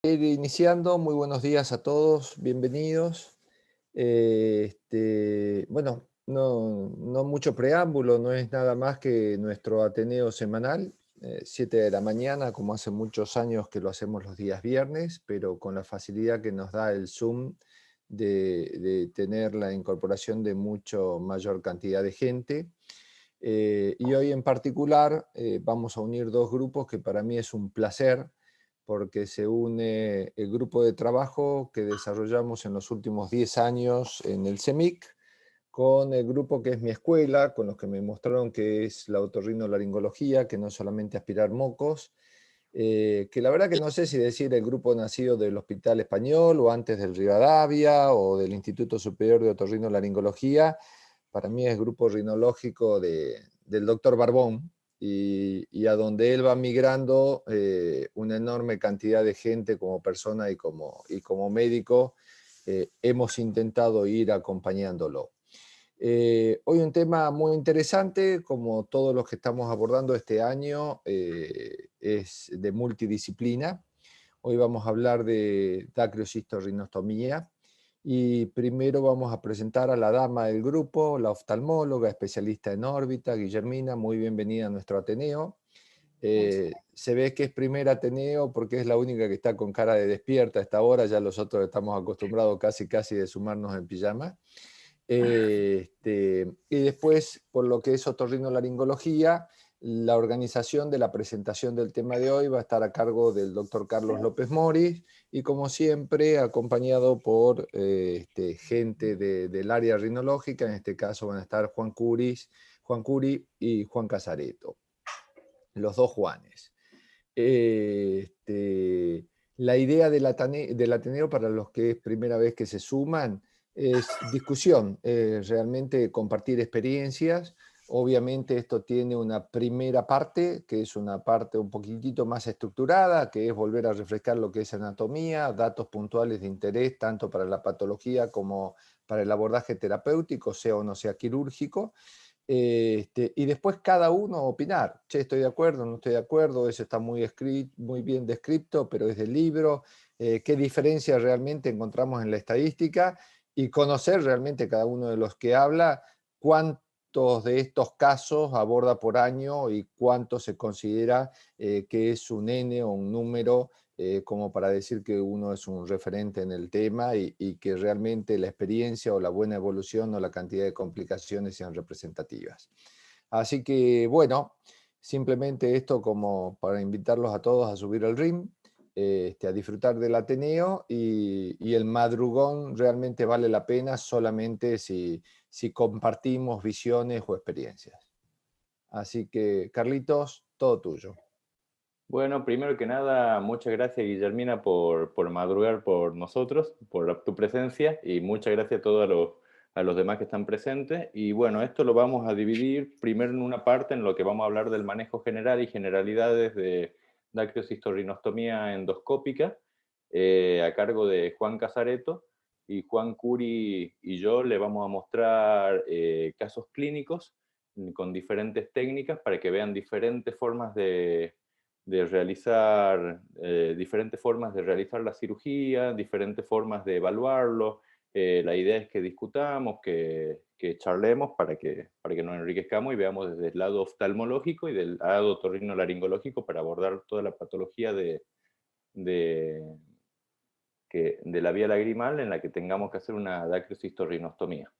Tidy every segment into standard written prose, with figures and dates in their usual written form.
Ir iniciando, muy buenos días a todos, bienvenidos. Bueno, no mucho preámbulo, no es nada más que nuestro Ateneo semanal, 7 de la mañana, como hace muchos años que lo hacemos los días viernes, pero con la facilidad que nos da el Zoom de tener la incorporación de mucho mayor cantidad de gente. Y hoy en particular vamos a unir dos grupos que para mí es un placer, porque se une el grupo de trabajo que desarrollamos en los últimos 10 años en el CEMIC, con el grupo que es mi escuela, con los que me mostraron que es la otorrinolaringología, que no es solamente aspirar mocos, que la verdad que no sé si decir el grupo nacido del Hospital Español o antes del Rivadavia o del Instituto Superior de Otorrinolaringología. Para mí es grupo rinológico del doctor Barbón, y a donde él va migrando una enorme cantidad de gente como persona y como médico, hemos intentado ir acompañándolo. Hoy un tema muy interesante, como todos los que estamos abordando este año, es de multidisciplina. Hoy vamos a hablar de dacriocistorrinostomía. Y primero vamos a presentar a la dama del grupo, la oftalmóloga, especialista en órbita, Guillermina. Muy bienvenida a nuestro Ateneo. Muchas gracias. Se ve que es primer Ateneo porque es la única que está con cara de despierta a esta hora. Ya los otros estamos acostumbrados casi de sumarnos en pijama. Y después, por lo que es otorrinolaringología, la organización de la presentación del tema de hoy va a estar a cargo del doctor Carlos López Moris, y como siempre acompañado por gente del área rinológica. En este caso van a estar Juan Curi y Juan Casareto, los dos Juanes. La idea del Ateneo, para los que es primera vez que se suman, es discusión, realmente compartir experiencias. Obviamente esto tiene una primera parte, que es una parte un poquitito más estructurada, que es volver a refrescar lo que es anatomía, datos puntuales de interés, tanto para la patología como para el abordaje terapéutico, sea o no sea quirúrgico. Y después cada uno opinar. Che, estoy de acuerdo, no estoy de acuerdo, eso está muy bien descrito, pero es del libro. ¿Qué diferencia realmente encontramos en la estadística? Y conocer realmente cada uno de los que habla, cuántos de estos casos aborda por año y cuánto se considera que es un N o un número, como para decir que uno es un referente en el tema, y que realmente la experiencia o la buena evolución o la cantidad de complicaciones sean representativas. Así que bueno, simplemente esto como para invitarlos a todos a subir al ring, a disfrutar del Ateneo, y el madrugón realmente vale la pena solamente si compartimos visiones o experiencias. Así que, Carlitos, todo tuyo. Bueno, primero que nada, muchas gracias, Guillermina, por madrugar por nosotros, por tu presencia, y muchas gracias a todos los demás que están presentes. Y bueno, esto lo vamos a dividir primero en una parte en lo que vamos a hablar del manejo general y generalidades de dacriocistorrinostomía endoscópica, a cargo de Juan Casareto, y Juan Curi y yo le vamos a mostrar casos clínicos con diferentes técnicas para que vean diferentes formas de realizar, diferentes formas de realizar la cirugía, diferentes formas de evaluarlo. La idea es que discutamos, que charlemos para que nos enriquezcamos y veamos desde el lado oftalmológico y del lado otorrinolaringológico para abordar toda la patología de, de la vía lagrimal en la que tengamos que hacer una dacriocistorrinostomía.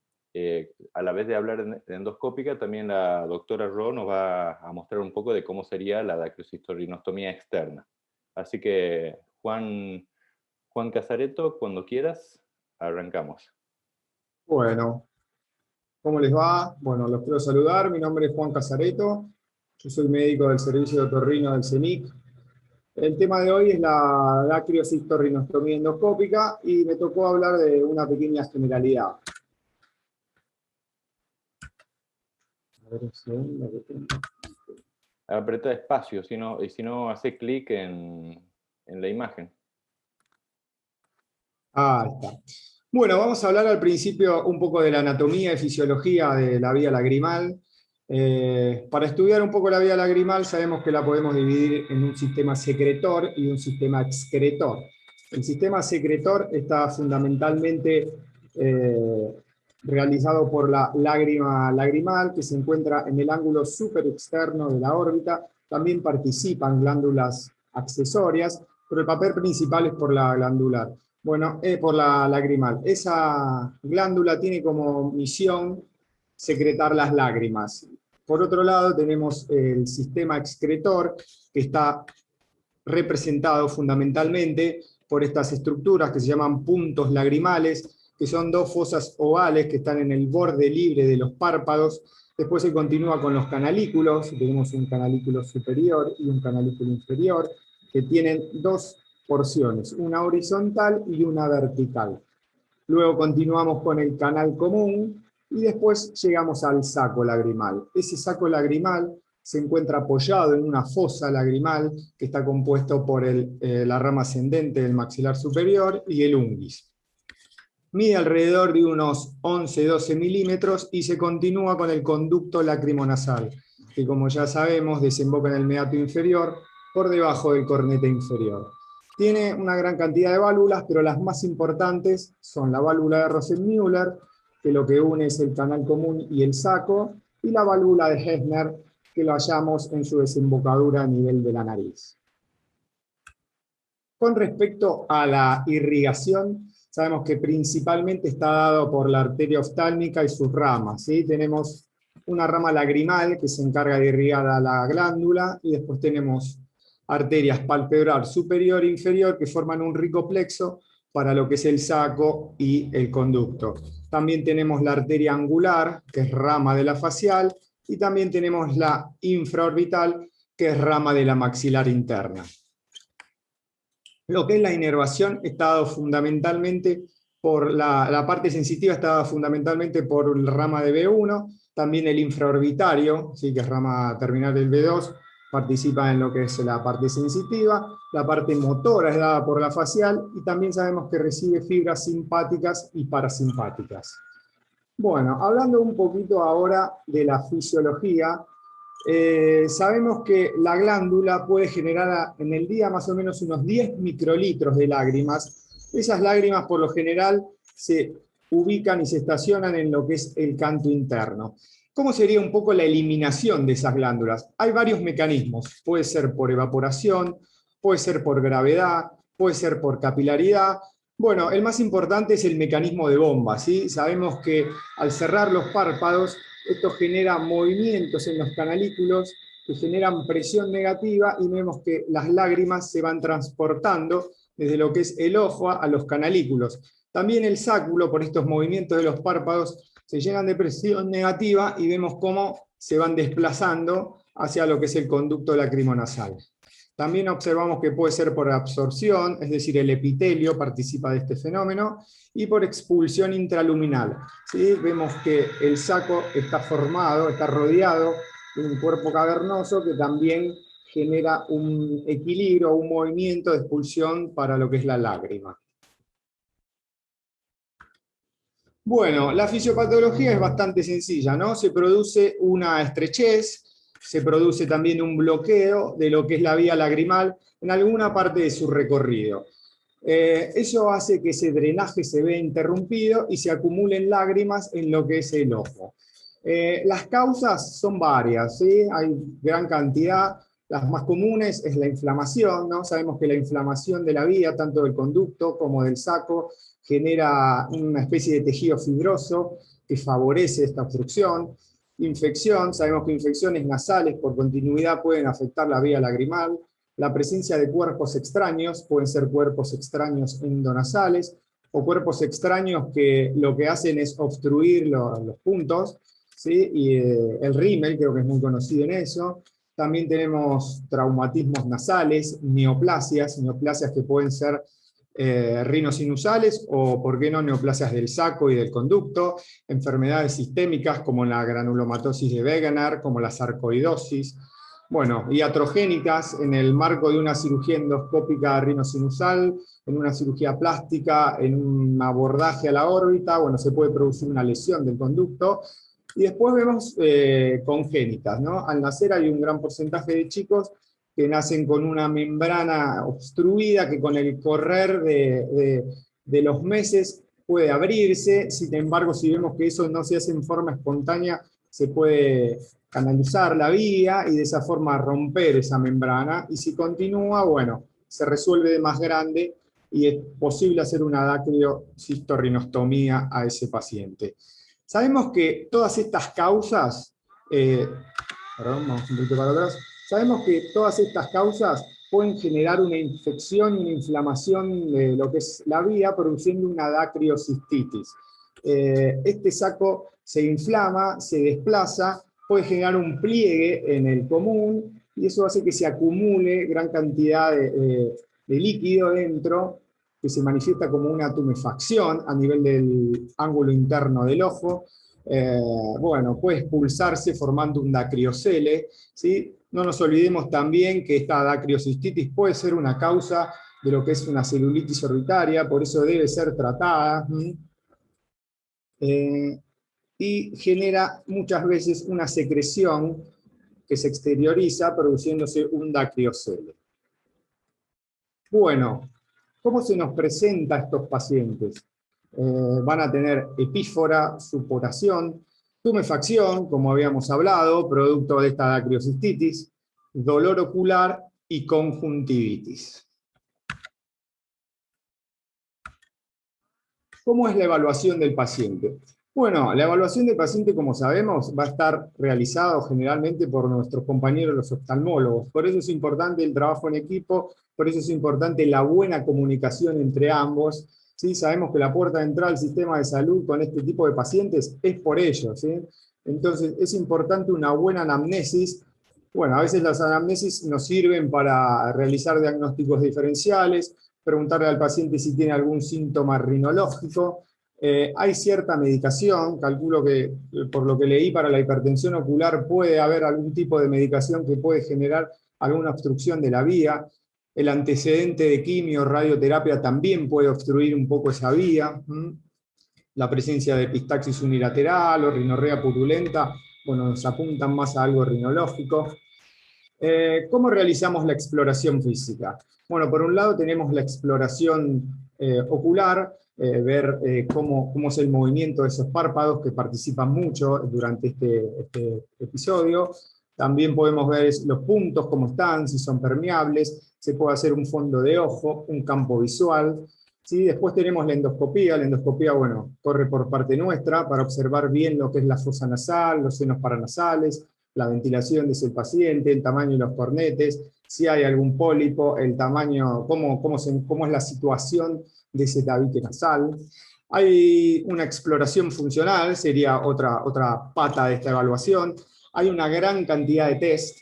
A la vez de hablar de endoscópica, también la doctora Ro nos va a mostrar un poco de cómo sería la dacriocistorrinostomía externa. Así que, Juan Casareto, cuando quieras, arrancamos. Bueno, ¿cómo les va? Bueno, los quiero saludar. Mi nombre es Juan Casareto. Yo soy médico del servicio de otorrino del CENIC. El tema de hoy es la dacriocistorrinostomía endoscópica y me tocó hablar de una pequeña generalidad. A ver, un segundo que tengo. Apreta espacio, y si no, hace clic en la imagen. Ahí está. Bueno, vamos a hablar al principio un poco de la anatomía y fisiología de la vía lagrimal. Para estudiar un poco la vía lagrimal sabemos que la podemos dividir en un sistema secretor y un sistema excretor. El sistema secretor está fundamentalmente realizado por la lágrima lagrimal, que se encuentra en el ángulo superexterno de la órbita. También participan glándulas accesorias, pero el papel principal es por la glandular. Bueno, por la lagrimal. Esa glándula tiene como misión secretar las lágrimas. Por otro lado, tenemos el sistema excretor, que está representado fundamentalmente por estas estructuras que se llaman puntos lagrimales, que son dos fosas ovales que están en el borde libre de los párpados. Después se continúa con los canalículos, tenemos un canalículo superior y un canalículo inferior, que tienen dos porciones, una horizontal y una vertical. Luego continuamos con el canal común, y después llegamos al saco lagrimal. Ese saco lagrimal se encuentra apoyado en una fosa lagrimal que está compuesto por la rama ascendente del maxilar superior y el unguis. Mide alrededor de unos 11-12 milímetros y se continúa con el conducto lacrimonasal, que como ya sabemos desemboca en el meato inferior por debajo del cornete inferior. Tiene una gran cantidad de válvulas, pero las más importantes son la válvula de Rosenmüller, que lo que une es el canal común y el saco, y la válvula de Heffner, que lo hallamos en su desembocadura a nivel de la nariz. Con respecto a la irrigación, sabemos que principalmente está dado por la arteria oftálmica y sus ramas, ¿sí? Tenemos una rama lagrimal que se encarga de irrigar a la glándula, y después tenemos arterias palpebral superior e inferior que forman un rico plexo para lo que es el saco y el conducto. También tenemos la arteria angular, que es rama de la facial, y también tenemos la infraorbital, que es rama de la maxilar interna. Lo que es la inervación está dado fundamentalmente por la parte sensitiva, está dada fundamentalmente por la rama de B1, también el infraorbitario, ¿sí?, que es rama terminal del B2, participa en lo que es la parte sensitiva, la parte motora es dada por la facial, y también sabemos que recibe fibras simpáticas y parasimpáticas. Bueno, hablando un poquito ahora de la fisiología, sabemos que la glándula puede generar en el día más o menos unos 10 microlitros de lágrimas. Esas lágrimas por lo general se ubican y se estacionan en lo que es el canto interno. ¿Cómo sería un poco la eliminación de esas glándulas? Hay varios mecanismos, puede ser por evaporación, puede ser por gravedad, puede ser por capilaridad. Bueno, el más importante es el mecanismo de bomba, ¿sí? Sabemos que al cerrar los párpados, esto genera movimientos en los canalículos que generan presión negativa, y vemos que las lágrimas se van transportando desde lo que es el ojo a los canalículos. También el sáculo, por estos movimientos de los párpados, se llenan de presión negativa y vemos cómo se van desplazando hacia lo que es el conducto lacrimonasal. También observamos que puede ser por absorción, es decir, el epitelio participa de este fenómeno, y por expulsión intraluminal. ¿Sí? Vemos que el saco está formado, está rodeado de un cuerpo cavernoso que también genera un equilibrio, un movimiento de expulsión para lo que es la lágrima. Bueno, la fisiopatología es bastante sencilla, ¿no? Se produce una estrechez, se produce también un bloqueo de lo que es la vía lagrimal en alguna parte de su recorrido. Eso hace que ese drenaje se vea interrumpido y se acumulen lágrimas en lo que es el ojo. Las causas son varias, ¿sí? Hay gran cantidad. Las más comunes es la inflamación, ¿no? Sabemos que la inflamación de la vía, tanto del conducto como del saco, genera una especie de tejido fibroso que favorece esta obstrucción. Infección, sabemos que infecciones nasales por continuidad pueden afectar la vía lagrimal. La presencia de cuerpos extraños, pueden ser cuerpos extraños endonasales, o cuerpos extraños que lo que hacen es obstruir los puntos, ¿sí? Y el rímel creo que es muy conocido en eso. También tenemos traumatismos nasales, neoplasias que pueden ser rinosinusales o, por qué no, neoplasias del saco y del conducto, enfermedades sistémicas como la granulomatosis de Wegener, como la sarcoidosis, bueno, iatrogénicas en el marco de una cirugía endoscópica rinosinusal, en una cirugía plástica, en un abordaje a la órbita, bueno, se puede producir una lesión del conducto. Y después vemos congénitas, ¿no? Al nacer hay un gran porcentaje de chicos que nacen con una membrana obstruida que con el correr de los meses puede abrirse. Sin embargo, si vemos que eso no se hace en forma espontánea, se puede canalizar la vía y de esa forma romper esa membrana, y si continúa, bueno, se resuelve de más grande y es posible hacer una dacriocistorrinostomía a ese paciente. Sabemos que todas estas causas, vamos un poquito para atrás, sabemos que todas estas causas pueden generar una infección y una inflamación de lo que es la vía, produciendo una dacriocistitis. Este saco se inflama, se desplaza, puede generar un pliegue en el común, y eso hace que se acumule gran cantidad de líquido dentro, que se manifiesta como una tumefacción a nivel del ángulo interno del ojo. Bueno, puede expulsarse formando un dacriocele, ¿sí? No nos olvidemos también que esta dacriocistitis puede ser una causa de lo que es una celulitis orbitaria, por eso debe ser tratada. Y genera muchas veces una secreción que se exterioriza produciéndose un dacriocele. Bueno, ¿cómo se nos presenta a estos pacientes? Van a tener epífora, supuración, tumefacción, como habíamos hablado, producto de esta dacriocistitis, dolor ocular y conjuntivitis. ¿Cómo es la evaluación del paciente? Bueno, la evaluación del paciente, como sabemos, va a estar realizada generalmente por nuestros compañeros los oftalmólogos. Por eso es importante el trabajo en equipo, por eso es importante la buena comunicación entre ambos. ¿Sí? Sabemos que la puerta de entrada al sistema de salud con este tipo de pacientes es por ellos, ¿sí? Entonces es importante una buena anamnesis. Bueno, a veces las anamnesis nos sirven para realizar diagnósticos diferenciales, preguntarle al paciente si tiene algún síntoma rinológico. Hay cierta medicación, calculo que por lo que leí para la hipertensión ocular puede haber algún tipo de medicación que puede generar alguna obstrucción de la vía. El antecedente de quimio, radioterapia también puede obstruir un poco esa vía. La presencia de epistaxis unilateral o rinorrea purulenta, bueno, nos apuntan más a algo rinológico. ¿Cómo realizamos la exploración física? Bueno, por un lado tenemos la exploración ocular, ver cómo es el movimiento de esos párpados que participan mucho durante este episodio. También podemos ver los puntos, cómo están, si son permeables. Se puede hacer un fondo de ojo, un campo visual. ¿Sí? Después tenemos la endoscopía. La endoscopía, bueno, corre por parte nuestra para observar bien lo que es la fosa nasal, los senos paranasales, la ventilación de ese paciente, el tamaño de los cornetes, si hay algún pólipo, el tamaño, cómo es la situación de ese tabique nasal. Hay una exploración funcional, sería otra pata de esta evaluación. Hay una gran cantidad de test.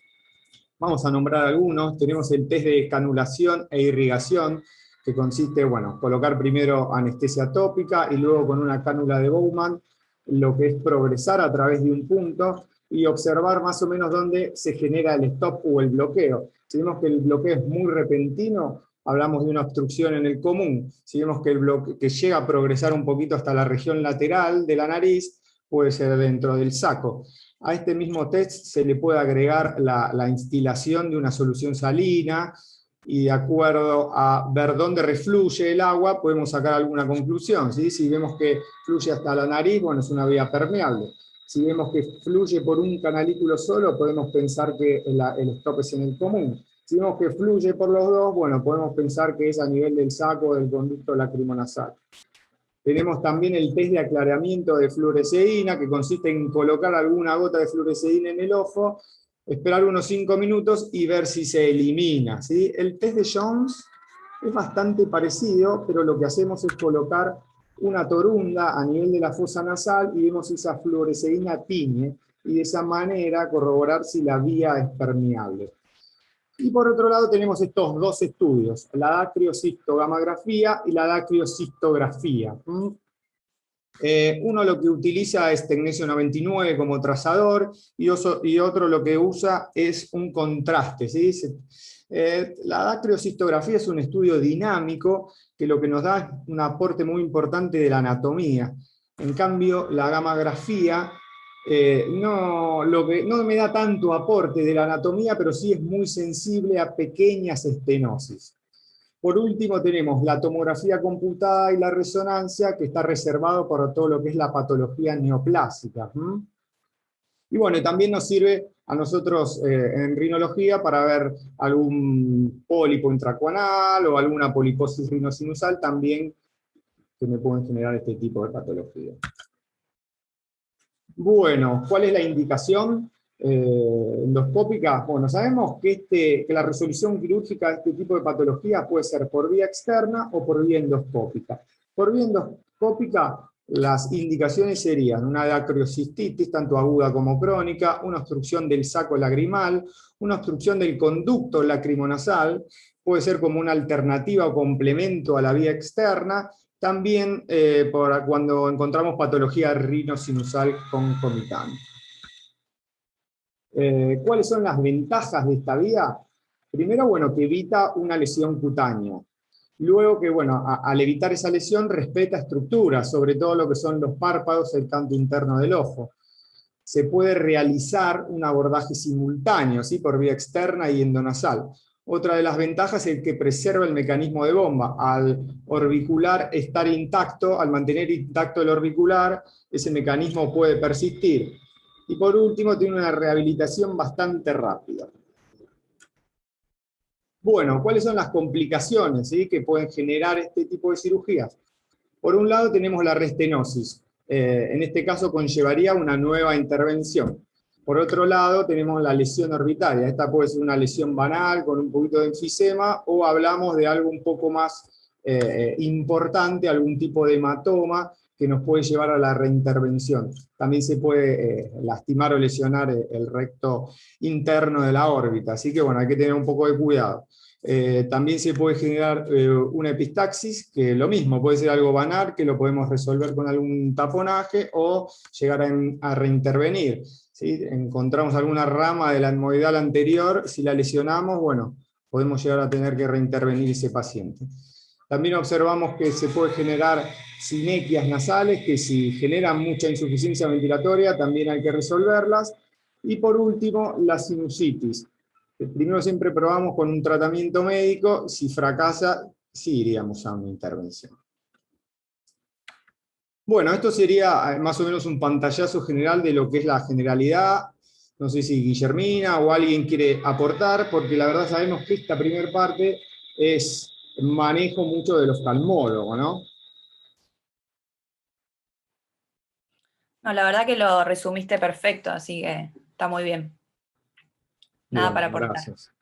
Vamos a nombrar algunos. Tenemos el test de canulación e irrigación, que consiste, bueno, colocar primero anestesia tópica y luego con una cánula de Bowman, lo que es progresar a través de un punto y observar más o menos dónde se genera el stop o el bloqueo. Si vemos que el bloqueo es muy repentino, hablamos de una obstrucción en el común. Si vemos que el bloqueo que llega a progresar un poquito hasta la región lateral de la nariz, puede ser dentro del saco. A este mismo test se le puede agregar la instilación de una solución salina, y de acuerdo a ver dónde refluye el agua, podemos sacar alguna conclusión, ¿sí? Si vemos que fluye hasta la nariz, bueno, es una vía permeable. Si vemos que fluye por un canalículo solo, podemos pensar que el stop es en el común. Si vemos que fluye por los dos, bueno, podemos pensar que es a nivel del saco o del conducto lacrimonasal. Tenemos también el test de aclaramiento de fluoresceína, que consiste en colocar alguna gota de fluoresceína en el ojo, esperar unos 5 minutos y ver si se elimina, ¿sí? El test de Jones es bastante parecido, pero lo que hacemos es colocar una torunda a nivel de la fosa nasal y vemos si esa fluoresceína tiñe, y de esa manera corroborar si la vía es permeable. Y por otro lado tenemos estos dos estudios, la dacriocistogamografía y la dacriocistografía. Uno lo que utiliza es tecnesio 99 como trazador, y otro lo que usa es un contraste, ¿sí? La dacriocistografía es un estudio dinámico que lo que nos da es un aporte muy importante de la anatomía. En cambio, la gamografía no me da tanto aporte de la anatomía, pero sí es muy sensible a pequeñas estenosis. Por último tenemos la tomografía computada y la resonancia, que está reservado para todo lo que es la patología neoplásica. Y bueno, también nos sirve a nosotros en rinología para ver algún pólipo intracuanal o alguna poliposis rinosinusal también que me pueden generar este tipo de patología. Bueno, ¿cuál es la indicación endoscópica? Bueno, sabemos que la resolución quirúrgica de este tipo de patología puede ser por vía externa o por vía endoscópica. Por vía endoscópica, las indicaciones serían una dacrocistitis, tanto aguda como crónica, una obstrucción del saco lagrimal, una obstrucción del conducto lacrimonasal, puede ser como una alternativa o complemento a la vía externa, también cuando encontramos patología rinosinusal concomitante. ¿Cuáles son las ventajas de esta vía? Primero, bueno, que evita una lesión cutánea. Luego que, bueno, al evitar esa lesión respeta estructuras, sobre todo lo que son los párpados, el canto interno del ojo. Se puede realizar un abordaje simultáneo, ¿sí? Por vía externa y endonasal. Otra de las ventajas es que preserva el mecanismo de bomba. Al orbicular estar intacto, al mantener intacto el orbicular, ese mecanismo puede persistir. Y por último, tiene una rehabilitación bastante rápida. Bueno, ¿cuáles son las complicaciones, ¿sí? que pueden generar este tipo de cirugías? Por un lado tenemos la restenosis. En este caso conllevaría una nueva intervención. Por otro lado tenemos la lesión orbitaria. Esta puede ser una lesión banal con un poquito de enfisema, o hablamos de algo un poco más importante, algún tipo de hematoma que nos puede llevar a la reintervención. También se puede lastimar o lesionar el recto interno de la órbita, así que bueno, hay que tener un poco de cuidado. También se puede generar una epistaxis, que lo mismo, puede ser algo banal, que lo podemos resolver con algún taponaje, o llegar a reintervenir. ¿Sí? Encontramos alguna rama de la etmoidal anterior, si la lesionamos, bueno, podemos llegar a tener que reintervenir ese paciente. También observamos que se puede generar sinequias nasales, que si generan mucha insuficiencia ventilatoria, también hay que resolverlas. Y por último, la sinusitis. Primero siempre probamos con un tratamiento médico, si fracasa, sí iríamos a una intervención. Bueno, esto sería más o menos un pantallazo general de lo que es la generalidad. No sé si Guillermina o alguien quiere aportar, porque la verdad sabemos que esta primera parte es manejo mucho de los oftalmólogos, ¿no? No, la verdad que lo resumiste perfecto, así que está muy bien. Nada Bien, para aportar. gracias.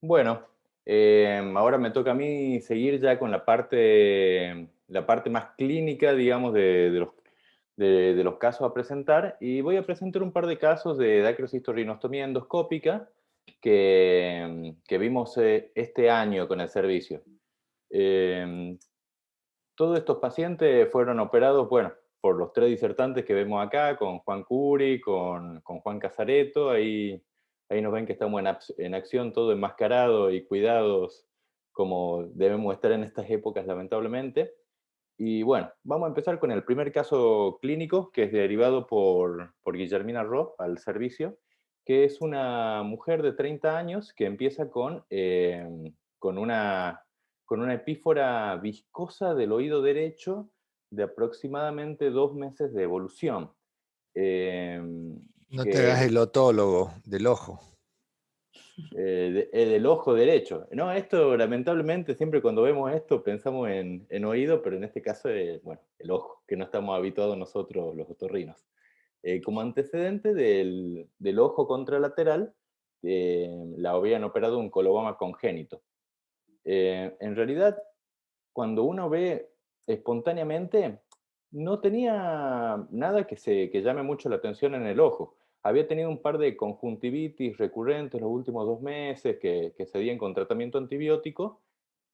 Bueno, ahora me toca a mí seguir ya con la parte más clínica, digamos, de los casos a presentar, y voy a presentar un par de casos de dacrocistosrinostomía endoscópica que vimos este año con el servicio. Todos estos pacientes fueron operados, bueno, por los 3 disertantes que vemos acá, con Juan Curi, con Juan Casareto. Ahí nos ven que estamos en acción, todo enmascarado y cuidados como debemos estar en estas épocas, lamentablemente. Y bueno, vamos a empezar con el primer caso clínico, que es derivado por Guillermina Ro al servicio, que es una mujer de 30 años que empieza con una epífora viscosa del oído derecho de aproximadamente 2 meses de evolución. No te hagas el otólogo del ojo. Del ojo derecho. No, esto lamentablemente siempre cuando vemos esto pensamos en oído, pero en este caso bueno, el ojo, que no estamos habituados nosotros los otorrinos. Como antecedente del ojo contralateral, la habían operado un coloboma congénito. En realidad, cuando uno ve espontáneamente, no tenía nada que llame mucho la atención en el ojo. Había tenido un par de conjuntivitis recurrentes los últimos 2 meses que cedían con tratamiento antibiótico,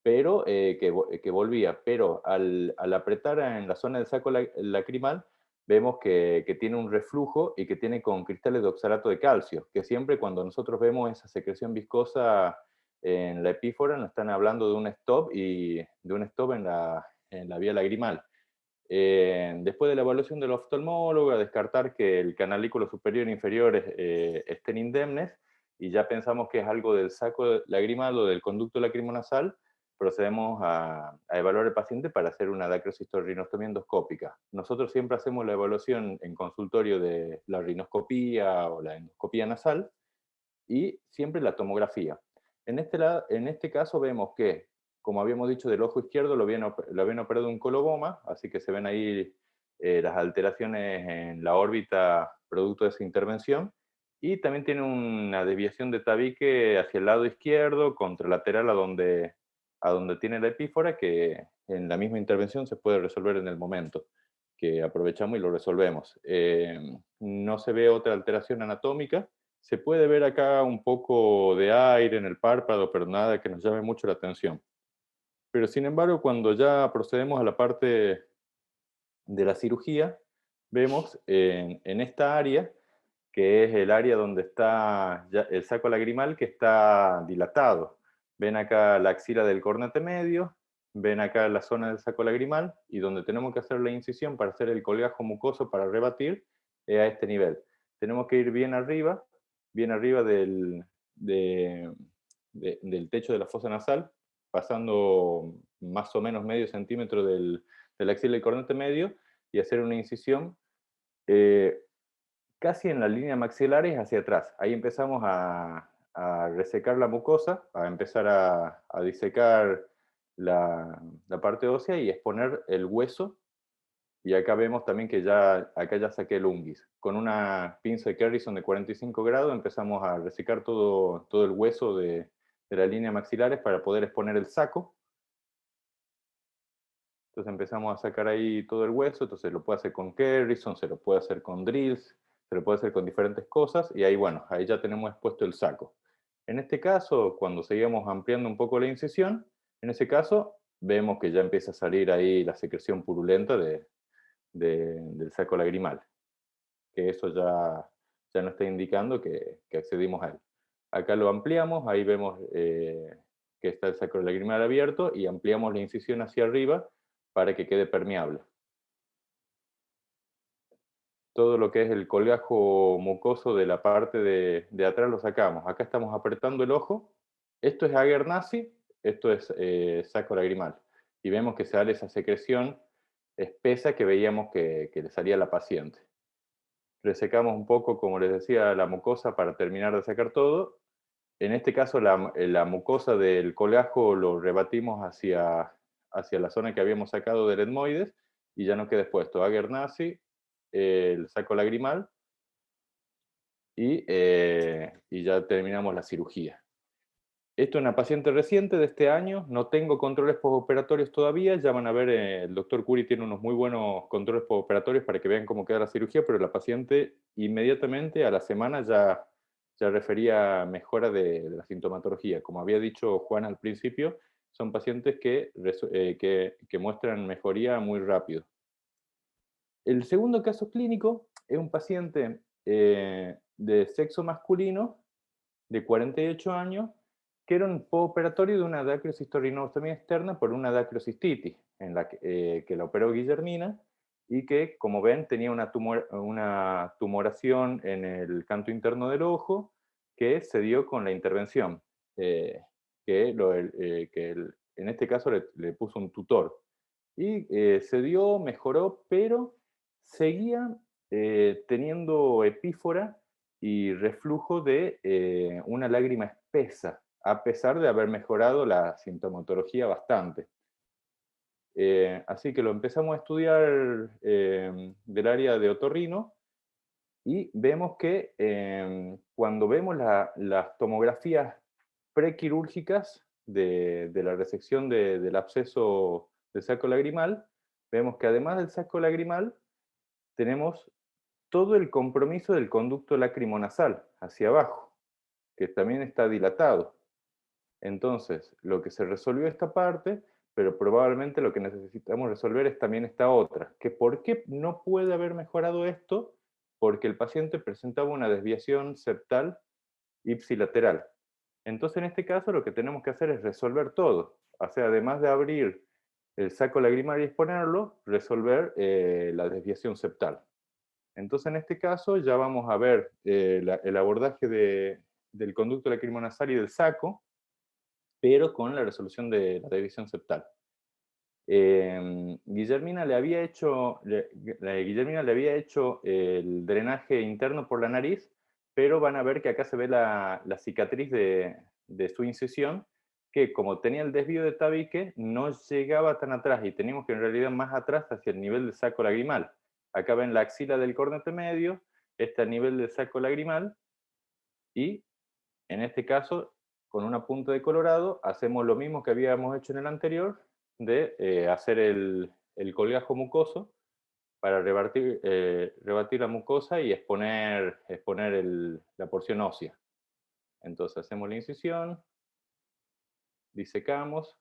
pero que volvía. Pero al apretar en la zona del saco lacrimal, vemos que tiene un reflujo y que tiene con cristales de oxalato de calcio, que siempre cuando nosotros vemos esa secreción viscosa en la epífora nos están hablando de un stop y de un stop en la vía lagrimal. Después de la evaluación del oftalmólogo, a descartar que el canalículo superior e inferior estén indemnes, y ya pensamos que es algo del saco lagrimal o del conducto lacrimonasal, procedemos a evaluar al paciente para hacer una dacrocistosrinostomía endoscópica. Nosotros siempre hacemos la evaluación en consultorio de la rinoscopía o la endoscopía nasal, y siempre la tomografía. En este caso vemos que, como habíamos dicho, del ojo izquierdo lo habían operado un coloboma, así que se ven ahí las alteraciones en la órbita producto de esa intervención, y también tiene una desviación de tabique hacia el lado izquierdo, contralateral a donde tiene la epífora, que en la misma intervención se puede resolver en el momento, que aprovechamos y lo resolvemos. No se ve otra alteración anatómica. Se puede ver acá un poco de aire en el párpado, pero nada que nos llame mucho la atención. Pero sin embargo, cuando ya procedemos a la parte de la cirugía, vemos en esta área, que es el área donde está ya el saco lagrimal, que está dilatado. Ven acá la axila del cornete medio, ven acá la zona del saco lagrimal, y donde tenemos que hacer la incisión para hacer el colgajo mucoso para rebatir, es a este nivel. Tenemos que ir bien arriba del techo de la fosa nasal, pasando más o menos medio centímetro de la axila del cornete medio, y hacer una incisión casi en la línea maxilares hacia atrás. Ahí empezamos a resecar la mucosa, a empezar a disecar la parte ósea y exponer el hueso. Y acá vemos también que acá ya saqué el unguis. Con una pinza de Kerrison de 45 grados empezamos a resecar todo el hueso de la línea maxilares para poder exponer el saco. Entonces empezamos a sacar ahí todo el hueso. Entonces lo puede hacer con Kerrison, se lo puede hacer con drills, se lo puede hacer con diferentes cosas, y ahí, bueno, ahí ya tenemos expuesto el saco. En este caso, cuando seguimos ampliando un poco la incisión, en ese caso vemos que ya empieza a salir ahí la secreción purulenta del saco lagrimal, que eso ya nos está indicando que accedimos a él. Acá lo ampliamos, ahí vemos que está el saco lagrimal abierto, y ampliamos la incisión hacia arriba para que quede permeable. Todo lo que es el colgajo mucoso de la parte de atrás lo sacamos. Acá estamos apretando el ojo. Esto es ager nazi, esto es saco lagrimal. Y vemos que sale esa secreción espesa que veíamos que le salía a la paciente. Resecamos un poco, como les decía, la mucosa para terminar de sacar todo. En este caso, la mucosa del colgajo lo rebatimos hacia la zona que habíamos sacado del etmoides, y ya no queda expuesto ager nazi, el saco lagrimal, y ya terminamos la cirugía. Esto es una paciente reciente de este año, no tengo controles postoperatorios todavía, ya van a ver, el doctor Curi tiene unos muy buenos controles postoperatorios para que vean cómo queda la cirugía, pero la paciente inmediatamente a la semana ya refería mejora de la sintomatología. Como había dicho Juan al principio, son pacientes que muestran mejoría muy rápido. El segundo caso clínico es un paciente de sexo masculino de 48 años, que era un postoperatorio de una dacrocistosrinostomía externa por una dacrocistitis, que la operó Guillermina, y que, como ven, tenía una tumoración en el canto interno del ojo, que se dio con la intervención, en este caso le puso un tutor. Y se dio, mejoró, pero seguía teniendo epífora y reflujo de una lágrima espesa, a pesar de haber mejorado la sintomatología bastante. Así que lo empezamos a estudiar del área de otorrino, y vemos que cuando vemos las tomografías prequirúrgicas de la resección del absceso del saco lagrimal, vemos que además del saco lagrimal tenemos todo el compromiso del conducto lacrimonasal hacia abajo, que también está dilatado. Entonces, lo que se resolvió esta parte, pero probablemente lo que necesitamos resolver es también esta otra, que ¿por qué no puede haber mejorado esto? Porque el paciente presentaba una desviación septal ipsilateral. Entonces, en este caso, lo que tenemos que hacer es resolver todo. O sea, además de abrir el saco lagrimal y exponerlo, resolver la desviación septal. Entonces, en este caso, ya vamos a ver el abordaje del conducto lacrimonasal y del saco, pero con la resolución de la desviación septal. Guillermina le había hecho el drenaje interno por la nariz, pero van a ver que acá se ve la cicatriz de su incisión, que como tenía el desvío de tabique, no llegaba tan atrás, y teníamos que en realidad más atrás hacia el nivel del saco lagrimal. Acá ven la axila del cornete medio, este a nivel del saco lagrimal, y en este caso, con una punta de colorado, hacemos lo mismo que habíamos hecho en el anterior, de hacer el colgajo mucoso para rebatir la mucosa y exponer la porción ósea. Entonces hacemos la incisión, disecamos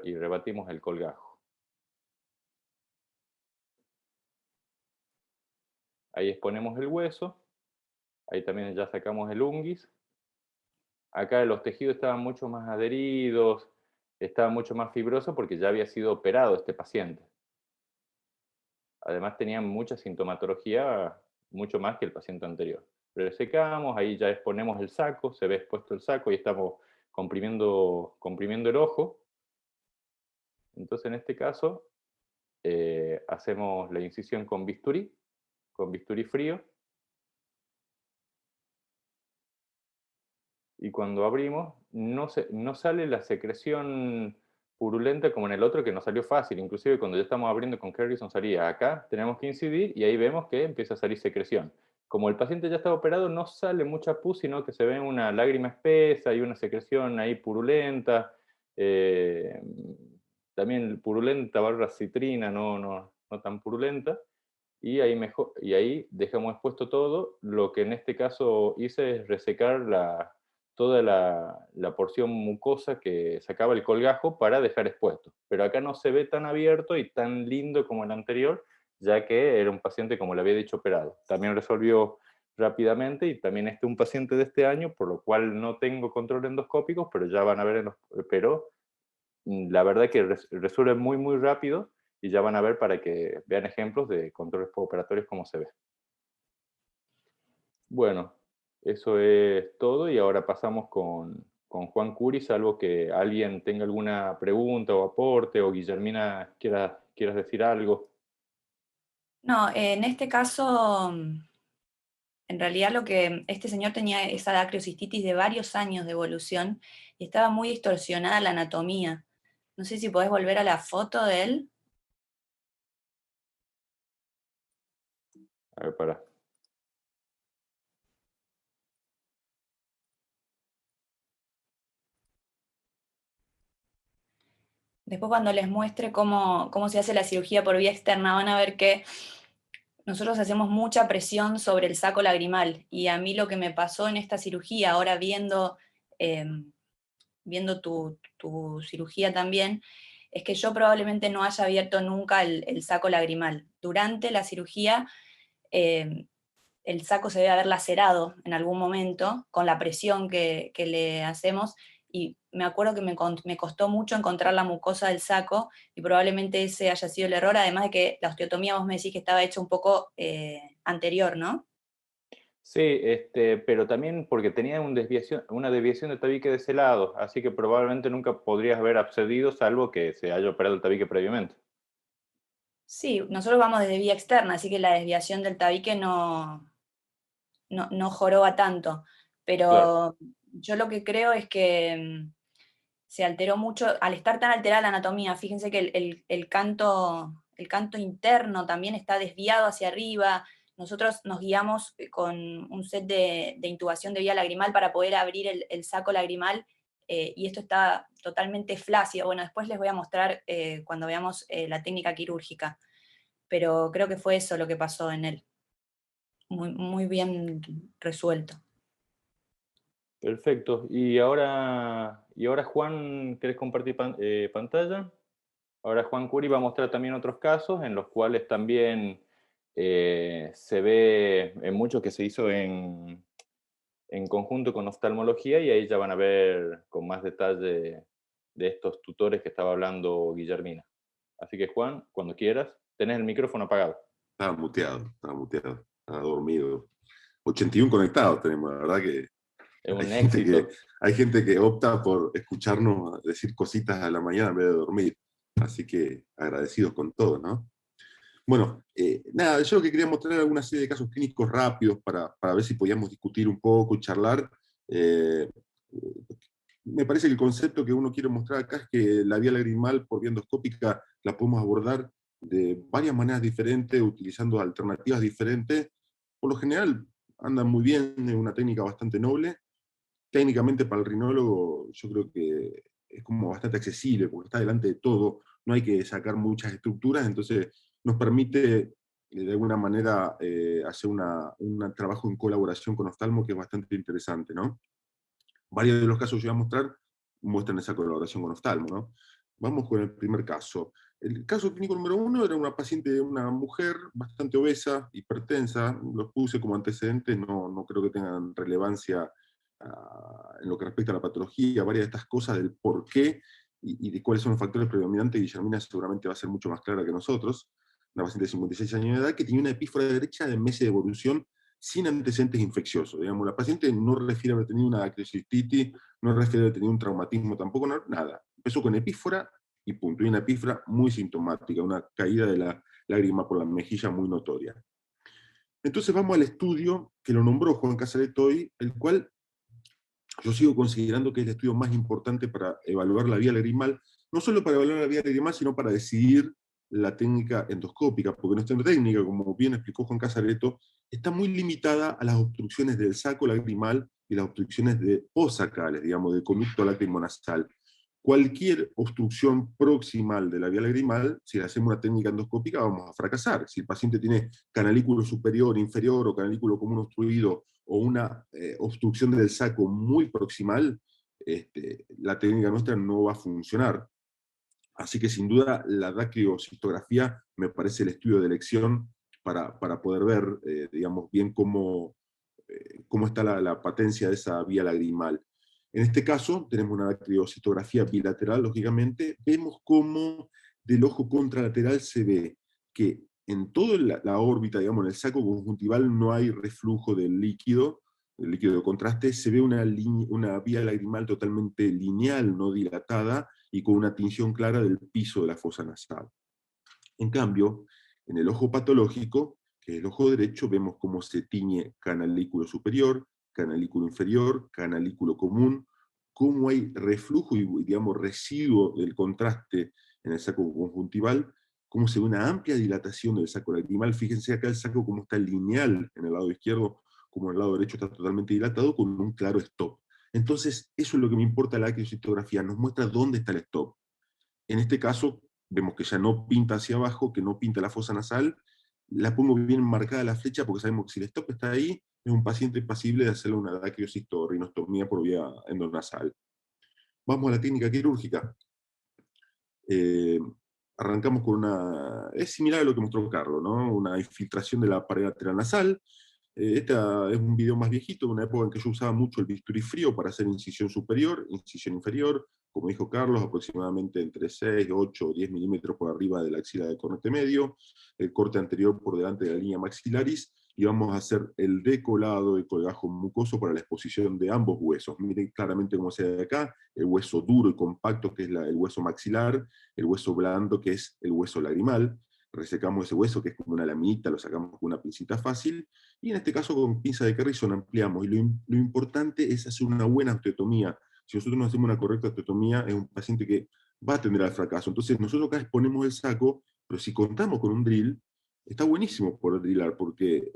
y rebatimos el colgajo. Ahí exponemos el hueso, ahí también ya sacamos el unguis. Acá los tejidos estaban mucho más adheridos, estaba mucho más fibroso porque ya había sido operado este paciente. Además tenían mucha sintomatología, mucho más que el paciente anterior. Resecamos, ahí ya exponemos el saco, se ve expuesto el saco y estamos comprimiendo el ojo. Entonces en este caso hacemos la incisión con bisturí frío. Y cuando abrimos, no sale la secreción purulenta como en el otro, que nos salió fácil. Inclusive cuando ya estamos abriendo con Harrison salía. Acá tenemos que incidir y ahí vemos que empieza a salir secreción. Como el paciente ya estaba operado, no sale mucha pus, sino que se ve una lágrima espesa y una secreción ahí purulenta. También purulenta barra citrina, no tan purulenta. Y ahí dejamos expuesto todo. Lo que en este caso hice es resecar toda la porción mucosa que sacaba el colgajo para dejar expuesto. Pero acá no se ve tan abierto y tan lindo como el anterior, ya que era un paciente, como le había dicho, operado. También resolvió rápidamente, y también un paciente de este año, por lo cual no tengo control endoscópico, pero ya van a ver, pero la verdad que resuelve muy, muy rápido, y ya van a ver para que vean ejemplos de controles postoperatorios cómo se ve. Bueno, eso es todo, y ahora pasamos con Juan Curi, salvo que alguien tenga alguna pregunta o aporte, o Guillermina quieras decir algo. No, en este caso, en realidad lo que este señor tenía esa dacriocistitis de varios años de evolución y estaba muy distorsionada la anatomía. No sé si podés volver a la foto de él. A ver, para. Después cuando les muestre cómo se hace la cirugía por vía externa, van a ver que nosotros hacemos mucha presión sobre el saco lagrimal, y a mí lo que me pasó en esta cirugía, ahora viendo tu cirugía también, es que yo probablemente no haya abierto nunca el saco lagrimal. Durante la cirugía, el saco se debe haber lacerado en algún momento con la presión que le hacemos, y me acuerdo que me costó mucho encontrar la mucosa del saco, y probablemente ese haya sido el error, además de que la osteotomía vos me decís que estaba hecha un poco anterior, ¿no? Sí, pero también porque tenía una desviación de tabique de ese lado, así que probablemente nunca podrías haber accedido, salvo que se haya operado el tabique previamente. Sí, nosotros vamos desde vía externa, así que la desviación del tabique no joroba tanto, Claro. pero yo lo que creo es que se alteró mucho, al estar tan alterada la anatomía. Fíjense que el canto interno también está desviado hacia arriba. Nosotros nos guiamos con un set de intubación de vía lagrimal para poder abrir el saco lagrimal, y esto está totalmente flácido. Bueno, después les voy a mostrar cuando veamos la técnica quirúrgica, pero creo que fue eso lo que pasó en él. Muy, muy bien resuelto. Perfecto. Y ahora Juan, ¿querés compartir pantalla? Ahora Juan Curi va a mostrar también otros casos en los cuales también se ve en mucho que se hizo en en conjunto con oftalmología, y ahí ya van a ver con más detalle de estos tutores que estaba hablando Guillermina. Así que Juan, cuando quieras, tenés el micrófono apagado. Estaba muteado, estaba dormido. 81 conectados tenemos, la verdad que Es un hay éxito. hay gente que opta por escucharnos decir cositas a la mañana en vez de dormir. Así que agradecidos con todo, ¿no? Bueno, nada, yo lo que quería mostrar era una serie de casos clínicos rápidos para ver si podíamos discutir un poco y charlar. Me parece que el concepto que uno quiere mostrar acá es que la vía lagrimal por vía endoscópica la podemos abordar de varias maneras diferentes, utilizando alternativas diferentes. Por lo general anda muy bien, es una técnica bastante noble. Técnicamente para el rinólogo yo creo que es como bastante accesible, porque está delante de todo, no hay que sacar muchas estructuras, entonces nos permite de alguna manera hacer un trabajo en colaboración con oftalmo que es bastante interesante, ¿no? Varios de los casos que yo voy a mostrar muestran esa colaboración con oftalmo, ¿no? Vamos con el primer caso. El caso clínico número 1 era una paciente, una mujer bastante obesa, hipertensa. Los puse como antecedentes, no creo que tengan relevancia en lo que respecta a la patología. Varias de estas cosas del por qué y de cuáles son los factores predominantes, Guillermina seguramente va a ser mucho más clara que nosotros. Una paciente de 56 años de edad que tenía una epífora derecha de meses de evolución sin antecedentes infecciosos. Digamos, la paciente no refiere a haber tenido una acrecistitis, no refiere a haber tenido un traumatismo tampoco, nada. Empezó con epífora y punto. Y una epífora muy sintomática, una caída de la lágrima por la mejilla muy notoria. Entonces vamos al estudio que lo nombró Juan Casareto hoy, el cual yo sigo considerando que es el estudio más importante para evaluar la vía lagrimal, no solo para evaluar la vía lagrimal, sino para decidir la técnica endoscópica, porque nuestra técnica, como bien explicó Juan Casareto, está muy limitada a las obstrucciones del saco lagrimal y las obstrucciones de posacales, digamos, del conducto lacrimonasal. Cualquier obstrucción proximal de la vía lagrimal, si le hacemos una técnica endoscópica, vamos a fracasar. Si el paciente tiene canalículo superior, inferior, o canalículo común obstruido, o una obstrucción del saco muy proximal, la técnica nuestra no va a funcionar. Así que sin duda la dacriocistografía me parece el estudio de elección para poder ver, digamos, bien cómo está la patencia de esa vía lagrimal. En este caso tenemos una dacriocistografía bilateral, lógicamente. Vemos cómo del ojo contralateral se ve que en toda la órbita, digamos, en el saco conjuntival no hay reflujo del líquido de contraste. Se ve una vía lagrimal totalmente lineal, no dilatada, y con una tinción clara del piso de la fosa nasal. En cambio, en el ojo patológico, que es el ojo derecho, vemos cómo se tiñe canalículo superior, canalículo inferior, canalículo común, cómo hay reflujo y, digamos, residuo del contraste en el saco conjuntival, cómo se ve una amplia dilatación del saco lagrimal. Fíjense acá el saco cómo está lineal en el lado izquierdo, como en el lado derecho está totalmente dilatado, con un claro stop. Entonces, eso es lo que me importa la dacriocistografía, nos muestra dónde está el stop. En este caso, vemos que ya no pinta hacia abajo, que no pinta la fosa nasal. La pongo bien marcada la flecha porque sabemos que si el stop está ahí, es un paciente pasible de hacerle una dacriocitorrinostomía por vía endonasal. Vamos a la técnica quirúrgica. Arrancamos con es similar a lo que mostró Carlos, ¿no? Una infiltración de la pared lateral nasal. Este es un video más viejito, de una época en que yo usaba mucho el bisturí frío para hacer incisión superior, incisión inferior, como dijo Carlos, aproximadamente entre 6, 8 o 10 milímetros por arriba de la axila del cornete medio, el corte anterior por delante de la línea maxilaris, y vamos a hacer el decolado del colgajo mucoso para la exposición de ambos huesos. Miren claramente cómo se ve de acá, el hueso duro y compacto, que es el hueso maxilar, el hueso blando, que es el hueso lagrimal. Resecamos ese hueso, que es como una laminita, lo sacamos con una pincita fácil, y en este caso con pinza de Carrison ampliamos, y lo importante es hacer una buena osteotomía. Si nosotros no hacemos una correcta osteotomía, es un paciente que va a tender al fracaso. Entonces nosotros acá exponemos el saco, pero si contamos con un drill, está buenísimo poder drillar, porque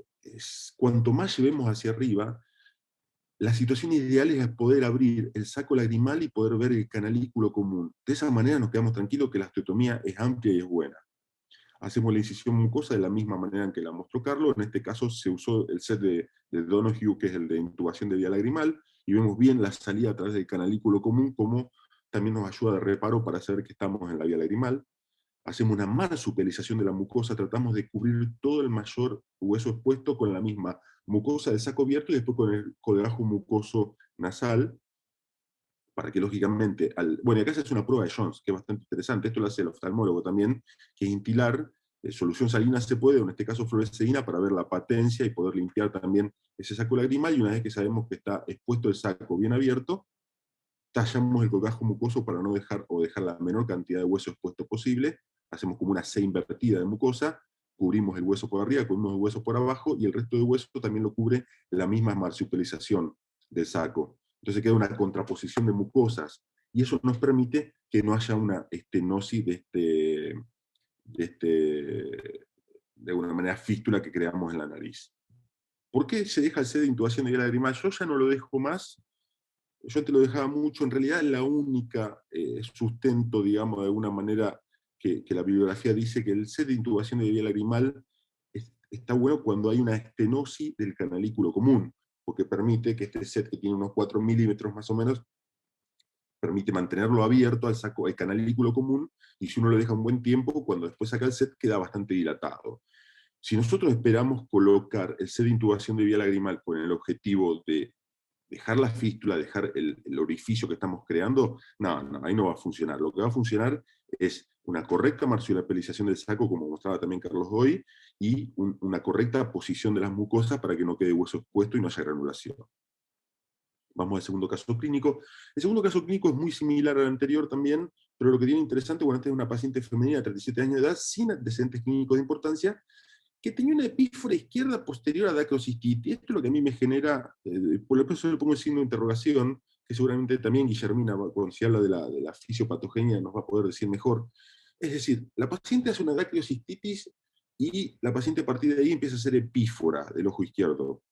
cuanto más llevemos hacia arriba, la situación ideal es poder abrir el saco lagrimal y poder ver el canalículo común. De esa manera nos quedamos tranquilos que la osteotomía es amplia y es buena. Hacemos la incisión mucosa de la misma manera en que la mostró Carlos. En este caso se usó el set de Donoghue, que es el de intubación de vía lagrimal, y vemos bien la salida a través del canalículo común, como también nos ayuda de reparo para saber que estamos en la vía lagrimal. hacemos una marsupialización de la mucosa, tratamos de cubrir todo el mayor hueso expuesto con la misma mucosa del saco abierto y después con el colgajo mucoso nasal, para que lógicamente, bueno, acá se hace una prueba de Jones, que es bastante interesante, esto lo hace el oftalmólogo también, que es instilar solución salina se puede, o en este caso fluoresceína, para ver la patencia y poder limpiar también ese saco lagrimal, y una vez que sabemos que está expuesto el saco bien abierto, tallamos el colgajo mucoso para no dejar, o dejar la menor cantidad de hueso expuesto posible, hacemos como una C invertida de mucosa, cubrimos el hueso por arriba, cubrimos el hueso por abajo, y el resto del hueso también lo cubre la misma marsupialización del saco. Entonces queda una contraposición de mucosas, y eso nos permite que no haya una estenosis de alguna manera fístula que creamos en la nariz. ¿Por qué se deja el C de intubación de vía lagrimal? Yo ya no lo dejo más. Yo antes lo dejaba mucho. En realidad es la única sustento, digamos, de alguna manera, que la bibliografía dice que el set de intubación de vía lagrimal está bueno cuando hay una estenosis del canalículo común, porque permite que este set, que tiene unos 4 milímetros más o menos, permite mantenerlo abierto al saco, al canalículo común, y si uno lo deja un buen tiempo, cuando después saca el set, queda bastante dilatado. Si nosotros esperamos colocar el set de intubación de vía lagrimal con el objetivo de dejar la fístula, dejar el orificio que estamos creando, no, ahí no va a funcionar. Lo que va a funcionar es una correcta marsupialización del saco, como mostraba también Carlos hoy, y una correcta posición de las mucosas para que no quede hueso expuesto y no haya granulación. Vamos al segundo caso clínico. El segundo caso clínico es muy similar al anterior también, pero lo que tiene interesante, bueno, esta es una paciente femenina de 37 años de edad, sin antecedentes clínicos de importancia, que tenía una epífora izquierda posterior a dacrocistitis. Esto es lo que a mí me genera, por lo menos le pongo el signo de interrogación, que seguramente también Guillermina, cuando se habla de la fisiopatogenia, nos va a poder decir mejor. Es decir, la paciente hace una dacrocistitis y la paciente a partir de ahí empieza a hacer epífora del ojo izquierdo.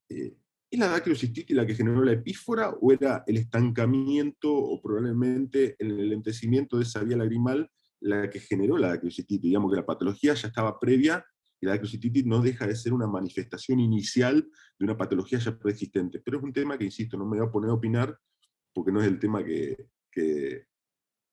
¿Es la dacrocistitis la que generó la epífora, o era el estancamiento o probablemente el enlentecimiento de esa vía lagrimal la que generó la dacrocistitis? Digamos que la patología ya estaba previa, y la dacrocistitis no deja de ser una manifestación inicial de una patología ya preexistente. Pero es un tema que, insisto, no me voy a poner a opinar, porque no es el tema que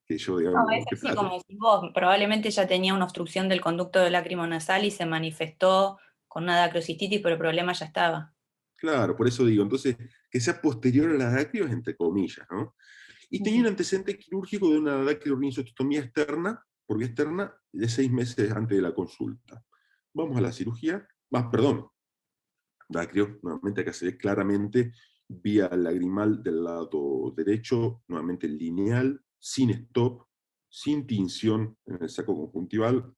yo, digamos, No, es que así trato. como decís vos, probablemente ya tenía una obstrucción del conducto del lácrimo nasal y se manifestó con una dacrocistitis, pero el problema ya estaba. Claro, por eso digo, entonces, que sea posterior a la dacrio es entre comillas, ¿no? Y tenía un antecedente quirúrgico de una dacrioornizotomía externa, porque externa, de 6 meses antes de la consulta. Vamos a la cirugía. Perdón, dacrio, nuevamente acá se ve claramente vía lagrimal del lado derecho, nuevamente lineal, sin stop, sin tinción en el saco conjuntival,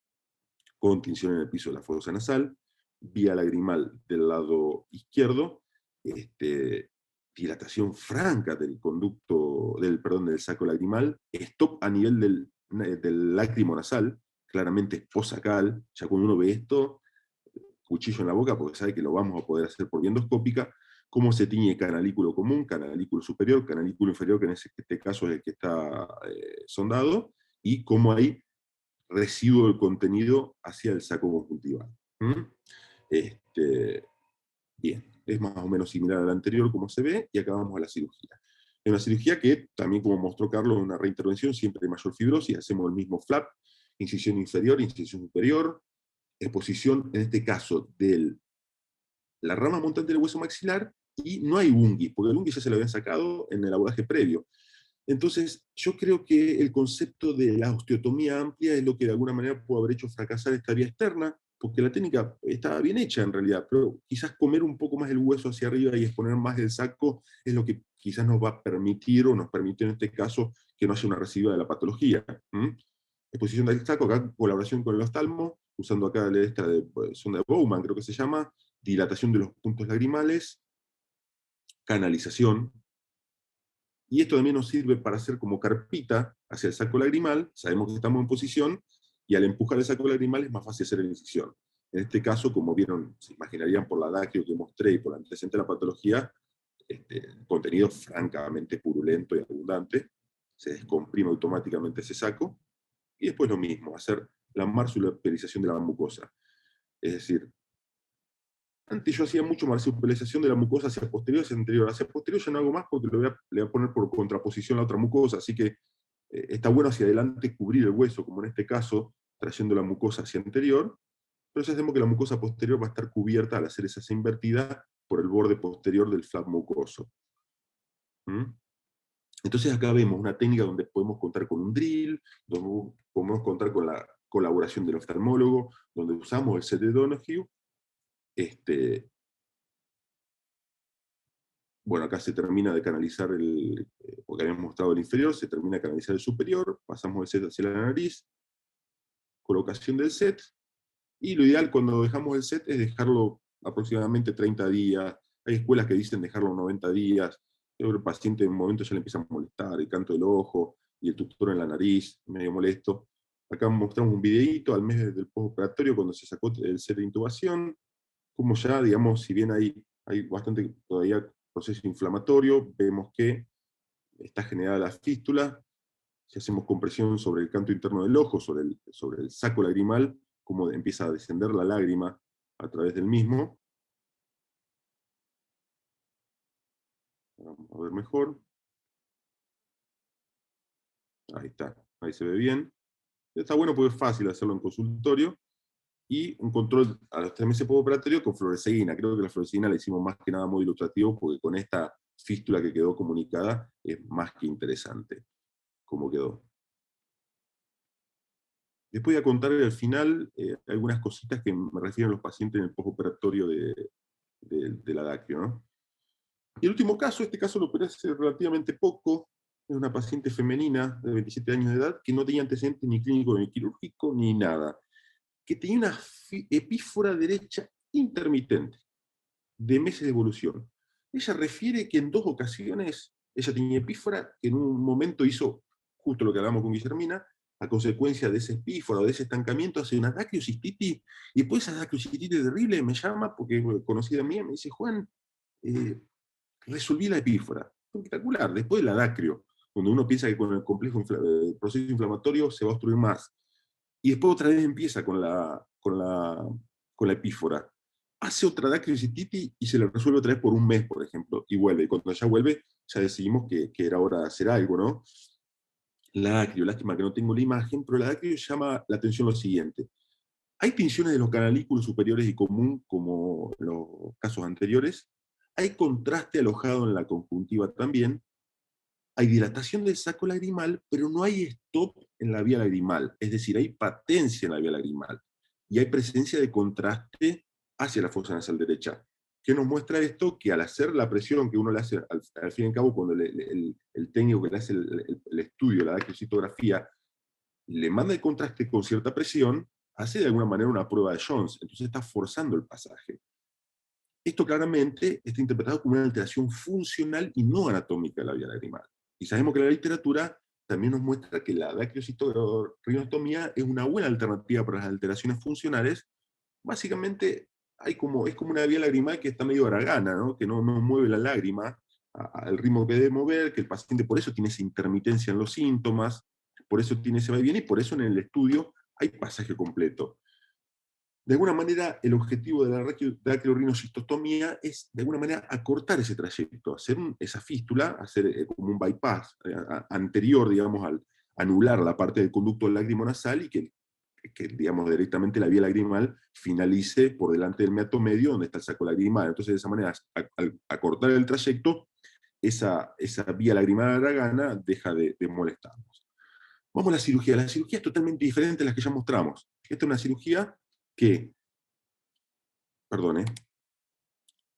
con tinción en el piso de la fosa nasal, vía lagrimal del lado izquierdo, dilatación franca del conducto, del saco lagrimal, stop a nivel del lágrimo nasal, claramente posacal. Ya cuando uno ve esto, cuchillo en la boca, porque sabe que lo vamos a poder hacer por vía endoscópica. Cómo se tiñe canalículo común, canalículo superior, canalículo inferior, que en este caso es el que está sondado, y cómo hay residuo del contenido hacia el saco conjuntival. Bien, es más o menos similar al anterior como se ve, y acá vamos a la cirugía. Es una cirugía que, también como mostró Carlos, una reintervención, siempre hay mayor fibrosis, hacemos el mismo flap, incisión inferior, incisión superior, exposición, en este caso, de la rama montante del hueso maxilar, y no hay unguis, porque el unguis ya se lo habían sacado en el abordaje previo. Entonces, yo creo que el concepto de la osteotomía amplia es lo que de alguna manera puede haber hecho fracasar esta vía externa, porque la técnica estaba bien hecha en realidad, pero quizás comer un poco más el hueso hacia arriba y exponer más el saco es lo que quizás nos va a permitir, o nos permite en este caso, que no haya una residuo de la patología. Exposición del saco, acá colaboración con el oftalmo, usando acá esta de sonda de Bowman, creo que se llama, dilatación de los puntos lagrimales, canalización. Y esto también nos sirve para hacer como carpita hacia el saco lagrimal. Sabemos que estamos en posición, y al empujar el saco lagrimal es más fácil hacer la incisión. En este caso, como vieron, se imaginarían por la dacrio que mostré y por la antecedente de la patología, contenido francamente purulento y abundante, se descomprime automáticamente ese saco, y después lo mismo, hacer la marsupialización de la mucosa. Es decir, antes yo hacía mucho marsupialización de la mucosa hacia posterior, hacia anterior. Hacia posterior ya no hago más, porque le voy a poner por contraposición la otra mucosa, así que está bueno hacia adelante cubrir el hueso, como en este caso, trayendo la mucosa hacia anterior, pero si hacemos que la mucosa posterior va a estar cubierta al hacer esa C invertida por el borde posterior del flap mucoso. ¿Mm? Entonces acá vemos una técnica donde podemos contar con un drill, donde podemos contar con la colaboración del oftalmólogo, donde usamos el set de Donoghue. Bueno, acá se termina de canalizar porque habíamos mostrado el inferior, se termina de canalizar el superior, pasamos el set hacia la nariz, colocación del set, y lo ideal cuando dejamos el set es dejarlo aproximadamente 30 días. Hay escuelas que dicen dejarlo 90 días. El paciente en un momento ya le empieza a molestar el canto del ojo y el tutor en la nariz, medio molesto. Acá mostramos un videíto al mes del postoperatorio cuando se sacó el set de intubación, como ya, digamos, si bien hay bastante todavía proceso inflamatorio, vemos que está generada la fístula. Si hacemos compresión sobre el canto interno del ojo, sobre el saco lagrimal, como empieza a descender la lágrima a través del mismo. Vamos a ver mejor. Ahí está, ahí se ve bien. Está bueno porque es fácil hacerlo en consultorio. Y un control a los 3 meses postoperatorio con fluoresceína. Creo que la fluoresceína la hicimos más que nada muy ilustrativo, porque con esta fístula que quedó comunicada es más que interesante cómo quedó. Les voy a contar al final algunas cositas que me refieren los pacientes en el postoperatorio de la DACRIO, ¿no? Y el último caso, este caso lo operé hace relativamente poco, es una paciente femenina de 27 años de edad que no tenía antecedentes ni clínico ni quirúrgico ni nada, que tenía una epífora derecha intermitente de meses de evolución. Ella refiere que en 2 ocasiones ella tenía epífora, que en un momento hizo justo lo que hablamos con Guillermina, a consecuencia de ese epífora o de ese estancamiento, hace una dacriocistitis, y después esa dacriocistitis terrible me llama, porque conocida mía, me dice, Juan, resolví la epífora. Espectacular, después de la dacrio, donde uno piensa que con el complejo proceso inflamatorio se va a obstruir más. Y después otra vez empieza con la epífora. Hace otra dacriocistitis y se la resuelve otra vez por un mes, por ejemplo, y vuelve. Y cuando ya vuelve, ya decidimos que era hora de hacer algo, ¿no? La dacrio, lástima que no tengo la imagen, pero la dacrio llama la atención lo siguiente. Hay tinciones de los canalículos superiores y común, como los casos anteriores. Hay contraste alojado en la conjuntiva también. Hay dilatación del saco lagrimal, pero no hay stop en la vía lagrimal, es decir, hay patencia en la vía lagrimal, y hay presencia de contraste hacia la fosa nasal derecha. ¿Qué nos muestra esto? Que al hacer la presión que uno le hace, al fin y al cabo, cuando el técnico que le hace el estudio, la dacriocitografía, le manda el contraste con cierta presión, hace de alguna manera una prueba de Jones, entonces está forzando el pasaje. Esto claramente está interpretado como una alteración funcional y no anatómica de la vía lagrimal. Y sabemos que la literatura también nos muestra que la dacriocitoririnotomía es una buena alternativa para las alteraciones funcionales. Básicamente es como una vía lagrimal que está medio haragana, ¿no? Que no mueve la lágrima al ritmo que debe mover, que el paciente por eso tiene esa intermitencia en los síntomas, por eso tiene ese va y viene, y por eso en el estudio hay pasaje completo. De alguna manera, el objetivo de la dacriorinocistostomía es, de alguna manera, acortar ese trayecto, hacer esa fístula, hacer como un bypass anterior, digamos, al anular la parte del conducto lágrimo-nasal y que, digamos, directamente la vía lagrimal finalice por delante del meato medio, donde está el saco lagrimal. Entonces, de esa manera, al acortar el trayecto, esa vía lagrimal haragana deja de molestarnos. Vamos a la cirugía. La cirugía es totalmente diferente a la que ya mostramos. Esta es una cirugía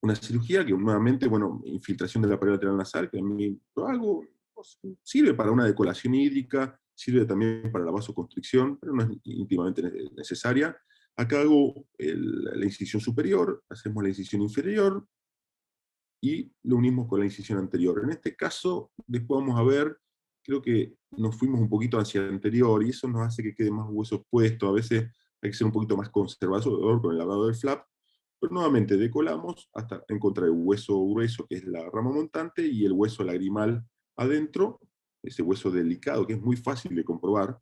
una cirugía que nuevamente, bueno, infiltración de la pared lateral nasal, que a mí lo hago, sirve para una decolación hídrica, sirve también para la vasoconstricción, pero no es íntimamente necesaria. Acá hago la incisión superior, hacemos la incisión inferior, y lo unimos con la incisión anterior. En este caso, después vamos a ver, creo que nos fuimos un poquito hacia el anterior, y eso nos hace que quede más hueso expuesto. A veces hay que ser un poquito más conservador con el lavado del flap, pero nuevamente decolamos hasta encontrar el hueso grueso, que es la rama montante, y el hueso lagrimal adentro, ese hueso delicado que es muy fácil de comprobar.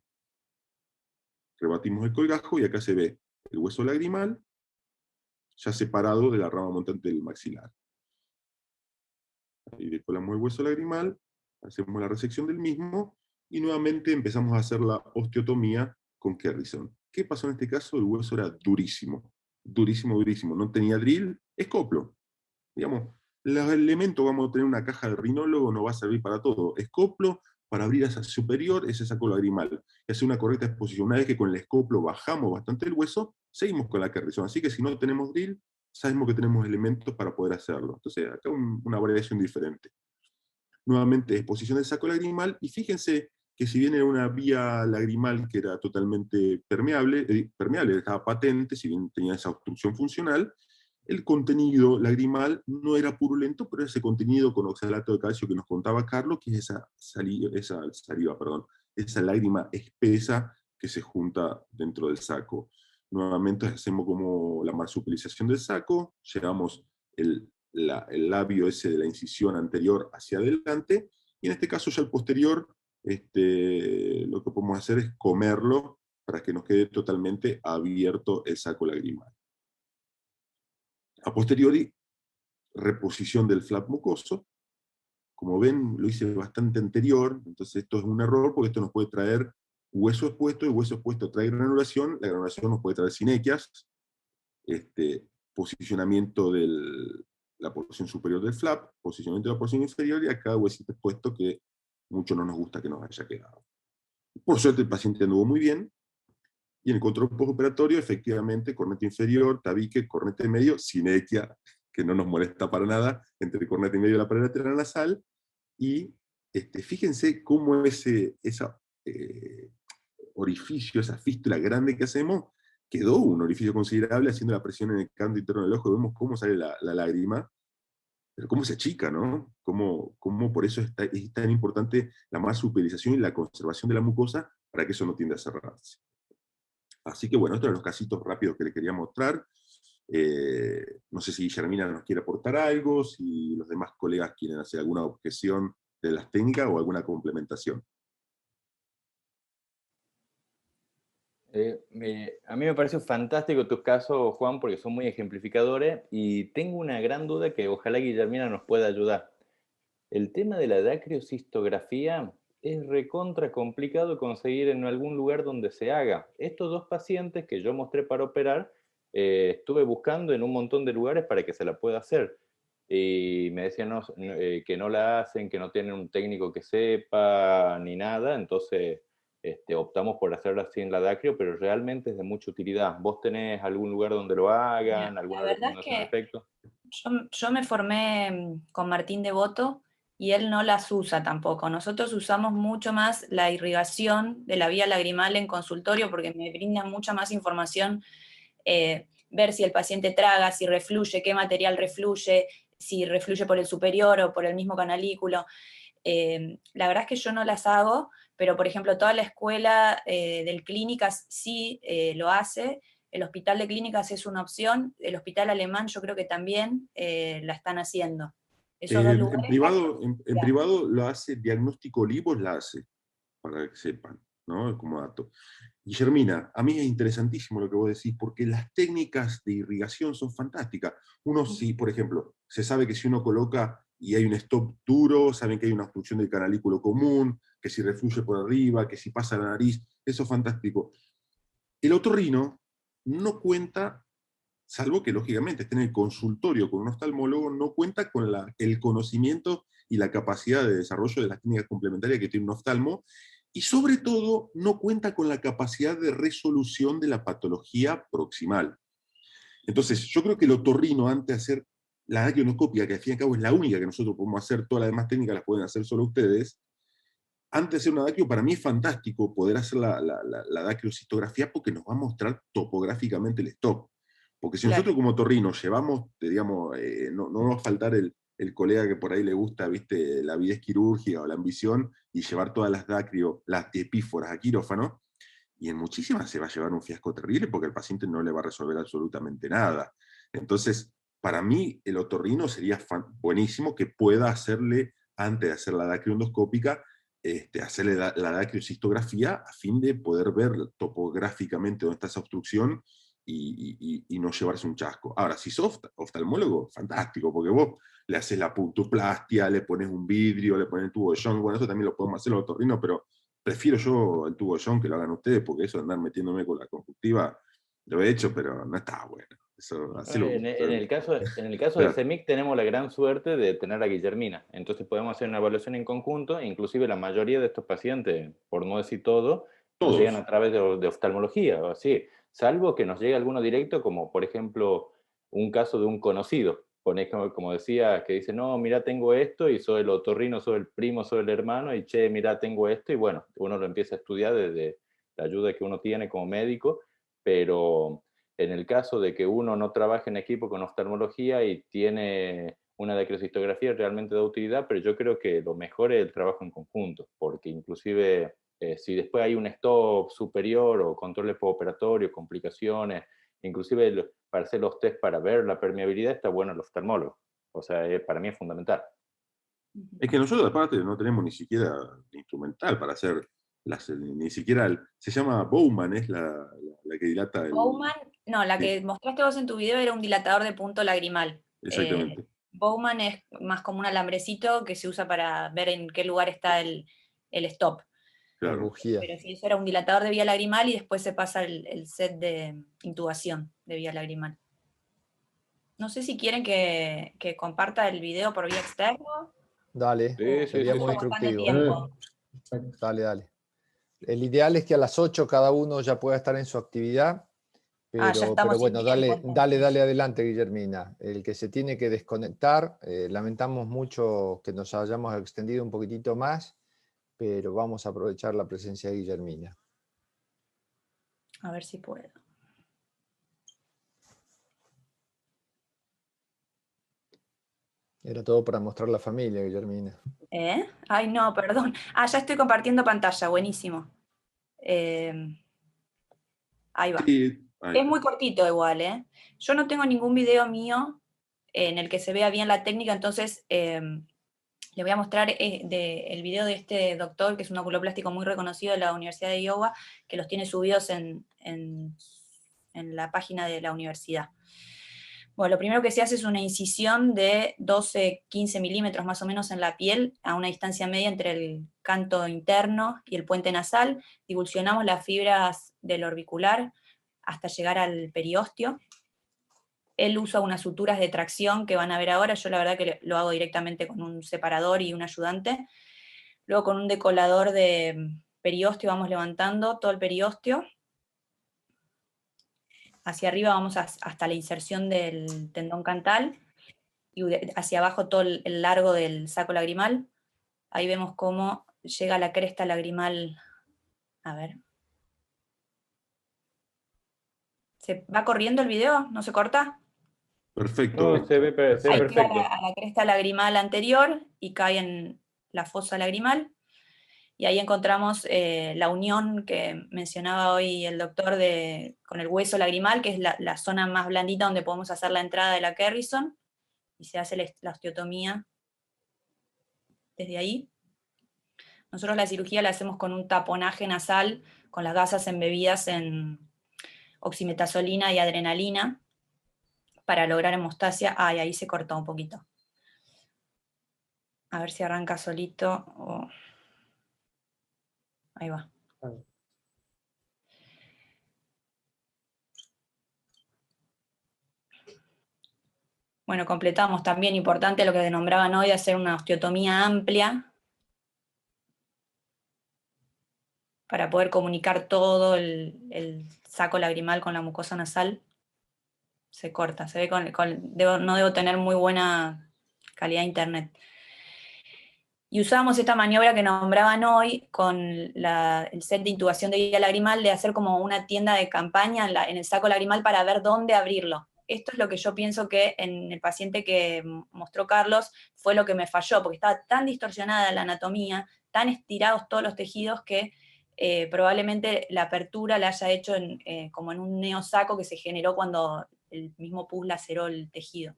Rebatimos el colgajo y acá se ve el hueso lagrimal ya separado de la rama montante del maxilar. Ahí decolamos el hueso lagrimal, hacemos la resección del mismo, y nuevamente empezamos a hacer la osteotomía con Kerrison. ¿Qué pasó en este caso? El hueso era durísimo, durísimo, durísimo. No tenía drill, escoplo. Digamos, los elementos, vamos a tener una caja de rinólogo, no va a servir para todo. Escoplo, para abrir esa superior, ese saco lagrimal. Y hacer una correcta exposición. Una vez que con el escoplo bajamos bastante el hueso, seguimos con la Kerrison. Así que si no tenemos drill, sabemos que tenemos elementos para poder hacerlo. Entonces, acá una variación diferente. Nuevamente, exposición del saco lagrimal, y fíjense que si bien era una vía lagrimal que era totalmente permeable, estaba patente, si bien tenía esa obstrucción funcional, el contenido lagrimal no era purulento, pero ese contenido con oxalato de calcio que nos contaba Carlos, que es esa lágrima espesa que se junta dentro del saco. Nuevamente hacemos como la marsupilización del saco, llevamos el labio ese de la incisión anterior hacia adelante, y en este caso ya el posterior, lo que podemos hacer es comerlo para que nos quede totalmente abierto el saco lagrimal. A posteriori, reposición del flap mucoso. Como ven, lo hice bastante anterior, entonces esto es un error porque esto nos puede traer hueso expuesto, y hueso expuesto trae granulación, la granulación nos puede traer sinequias, posicionamiento de la porción superior del flap, posicionamiento de la porción inferior, y acá huesito expuesto que mucho no nos gusta que nos haya quedado. Por suerte el paciente anduvo muy bien, y en el control postoperatorio, efectivamente, cornete inferior, tabique, cornete medio, sinequia, que no nos molesta para nada, entre el cornete medio y la pared lateral nasal, y fíjense cómo ese orificio, esa fístula grande que hacemos, quedó un orificio considerable haciendo la presión en el canto interno del ojo, vemos cómo sale la lágrima, pero cómo se achica, ¿no? Cómo por eso es tan importante la marsupilización y la conservación de la mucosa, para que eso no tienda a cerrarse. Así que bueno, estos eran los casitos rápidos que les quería mostrar. No sé si Guillermina nos quiere aportar algo, si los demás colegas quieren hacer alguna objeción de las técnicas o alguna complementación. A mí me pareció fantástico tus casos, Juan, porque son muy ejemplificadores, y tengo una gran duda que ojalá Guillermina nos pueda ayudar. El tema de la dacriocistografía es recontra complicado conseguir en algún lugar donde se haga. Estos dos pacientes que yo mostré para operar, estuve buscando en un montón de lugares para que se la pueda hacer. Y me decían que no la hacen, que no tienen un técnico que sepa, ni nada, entonces optamos por hacerlo así en la dacrio, pero realmente es de mucha utilidad. ¿Vos tenés algún lugar donde lo hagan, alguna recomendación al respecto? Yo me formé con Martín Devoto, y él no las usa tampoco. Nosotros usamos mucho más la irrigación de la vía lagrimal en consultorio, porque me brinda mucha más información, ver si el paciente traga, si refluye, qué material refluye, si refluye por el superior o por el mismo canalículo. La verdad es que yo no las hago, pero por ejemplo toda la escuela del Clínicas sí lo hace. El hospital de Clínicas es una opción, el hospital alemán yo creo que también la están haciendo. Esos dos lugares, en privado lo hace Diagnóstico Olivos, la hace, para que sepan, ¿no? Como dato. Guillermina, a mí es interesantísimo lo que vos decís, porque las técnicas de irrigación son fantásticas. Uno, si, por ejemplo, se sabe que si uno coloca y hay un stop duro, saben que hay una obstrucción del canalículo común, que si refluye por arriba, que si pasa la nariz, eso es fantástico. El otorrino no cuenta, salvo que lógicamente esté en el consultorio con un oftalmólogo, no cuenta con el conocimiento y la capacidad de desarrollo de las técnicas complementarias que tiene un oftalmo, y sobre todo no cuenta con la capacidad de resolución de la patología proximal. Entonces, yo creo que el otorrino, antes de hacer la daquionoscopia, que al fin y al cabo es la única que nosotros podemos hacer, todas las demás técnicas las pueden hacer solo ustedes, antes de hacer una daquio, para mí es fantástico poder hacer la dacriocistografía, porque nos va a mostrar topográficamente el stop. Porque si nosotros como otorrino llevamos, digamos, no va a faltar el colega que por ahí le gusta, viste, la avidez quirúrgica o la ambición, y llevar todas las dacrio, las epíforas a quirófano, y en muchísimas se va a llevar un fiasco terrible, porque el paciente no le va a resolver absolutamente nada. Entonces, para mí, el otorrino sería buenísimo que pueda hacerle, antes de hacer la dacriondoscópica, hacerle la dacriocistografía, a fin de poder ver topográficamente dónde está esa obstrucción, y no llevarse un chasco. Ahora, si sos oftalmólogo, fantástico, porque vos le haces la puntoplastia, le pones un vidrio, le pones el tubo de Jones, bueno, eso también lo podemos hacer los otorrinos, pero prefiero yo el tubo John que lo hagan ustedes, porque eso de andar metiéndome con la conjuntiva, lo he hecho, pero no está bueno. Eso, hacelo En el caso de Claro. CEMIC tenemos la gran suerte de tener a Guillermina, entonces podemos hacer una evaluación en conjunto, inclusive la mayoría de estos pacientes, por no decir todo, nos Todos. llegan a través de oftalmología, o así, salvo que nos llegue alguno directo, como por ejemplo un caso de un conocido, como decía, que dice, no, mira, tengo esto, y soy el otorrino, soy el primo, soy el hermano, y che, mira, tengo esto, y bueno, uno lo empieza a estudiar desde la ayuda que uno tiene como médico, pero en el caso de que uno no trabaje en equipo con oftalmología y tiene una decrecistografía realmente de utilidad, pero yo creo que lo mejor es el trabajo en conjunto, porque inclusive si después hay un stop superior o controles postoperatorio, complicaciones, inclusive para hacer los test para ver la permeabilidad, está bueno el oftalmólogo. O sea, para mí es fundamental. Es que nosotros aparte no tenemos ni siquiera instrumental para hacer, ni siquiera, se llama Bowman, es la que dilata el... Bowman, no, la Sí. que mostraste vos en tu video era un dilatador de punto lagrimal. Exactamente. Bowman es más como un alambrecito que se usa para ver en qué lugar está el stop. La Claro. bujía. Pero sí, eso era un dilatador de vía lagrimal y después se pasa el set de intubación de vía lagrimal. No sé si quieren que comparta el video por vía externa. Dale, Sí, sería sí, muy sí. Bastante instructivo. tiempo. Perfecto. Dale, dale. El ideal es que a las 8 cada uno ya pueda estar en su actividad, Ya pero estamos sin bueno, tiempo, entonces. dale adelante, Guillermina. El que se tiene que desconectar, lamentamos mucho que nos hayamos extendido un poquitito más, pero vamos a aprovechar la presencia de Guillermina. A ver si puedo. Era todo para mostrar la familia, Guillermina. Ay, no, perdón. Ya estoy compartiendo pantalla, buenísimo. Ahí va. Sí, ahí Es está. muy cortito igual, ¿eh? Yo no tengo ningún video mío en el que se vea bien la técnica, entonces le voy a mostrar el video de este doctor, que es un oculoplástico muy reconocido de la Universidad de Iowa, que los tiene subidos en la página de la universidad. Bueno, lo primero que se hace es una incisión de 12-15 milímetros más o menos en la piel, a una distancia media entre el canto interno y el puente nasal. Divulsionamos las fibras del orbicular hasta llegar al periósteo. Él usa unas suturas de tracción que van a ver ahora, yo la verdad que lo hago directamente con un separador y un ayudante. Luego con un decolador de periósteo vamos levantando todo el periósteo. Hacia arriba vamos hasta la inserción del tendón cantal y hacia abajo todo el largo del saco lagrimal. Ahí vemos cómo llega la cresta lagrimal. A ver. ¿Se va corriendo el video? ¿No se corta? Perfecto. No, se ve Ahí llega perfecto. a la cresta lagrimal anterior y cae en la fosa lagrimal. Y ahí encontramos la unión que mencionaba hoy el doctor con el hueso lagrimal, que es la zona más blandita donde podemos hacer la entrada de la Kerrison, y se hace la osteotomía desde ahí. Nosotros la cirugía la hacemos con un taponaje nasal, con las gasas embebidas en oximetazolina y adrenalina, para lograr hemostasia. Y ahí se cortó un poquito. A ver si arranca solito. Ahí va. Bueno, completamos también, importante lo que nombraban hoy, hacer una osteotomía amplia para poder comunicar todo el saco lagrimal con la mucosa nasal. Se corta, se ve no debo tener muy buena calidad de internet. Y usamos esta maniobra que nombraban hoy con el set de intubación de vía lagrimal, de hacer como una tienda de campaña en el saco lagrimal para ver dónde abrirlo. Esto es lo que yo pienso que en el paciente que mostró Carlos fue lo que me falló, porque estaba tan distorsionada la anatomía, tan estirados todos los tejidos que probablemente la apertura la haya hecho como en un neosaco que se generó cuando el mismo pus laceró el tejido.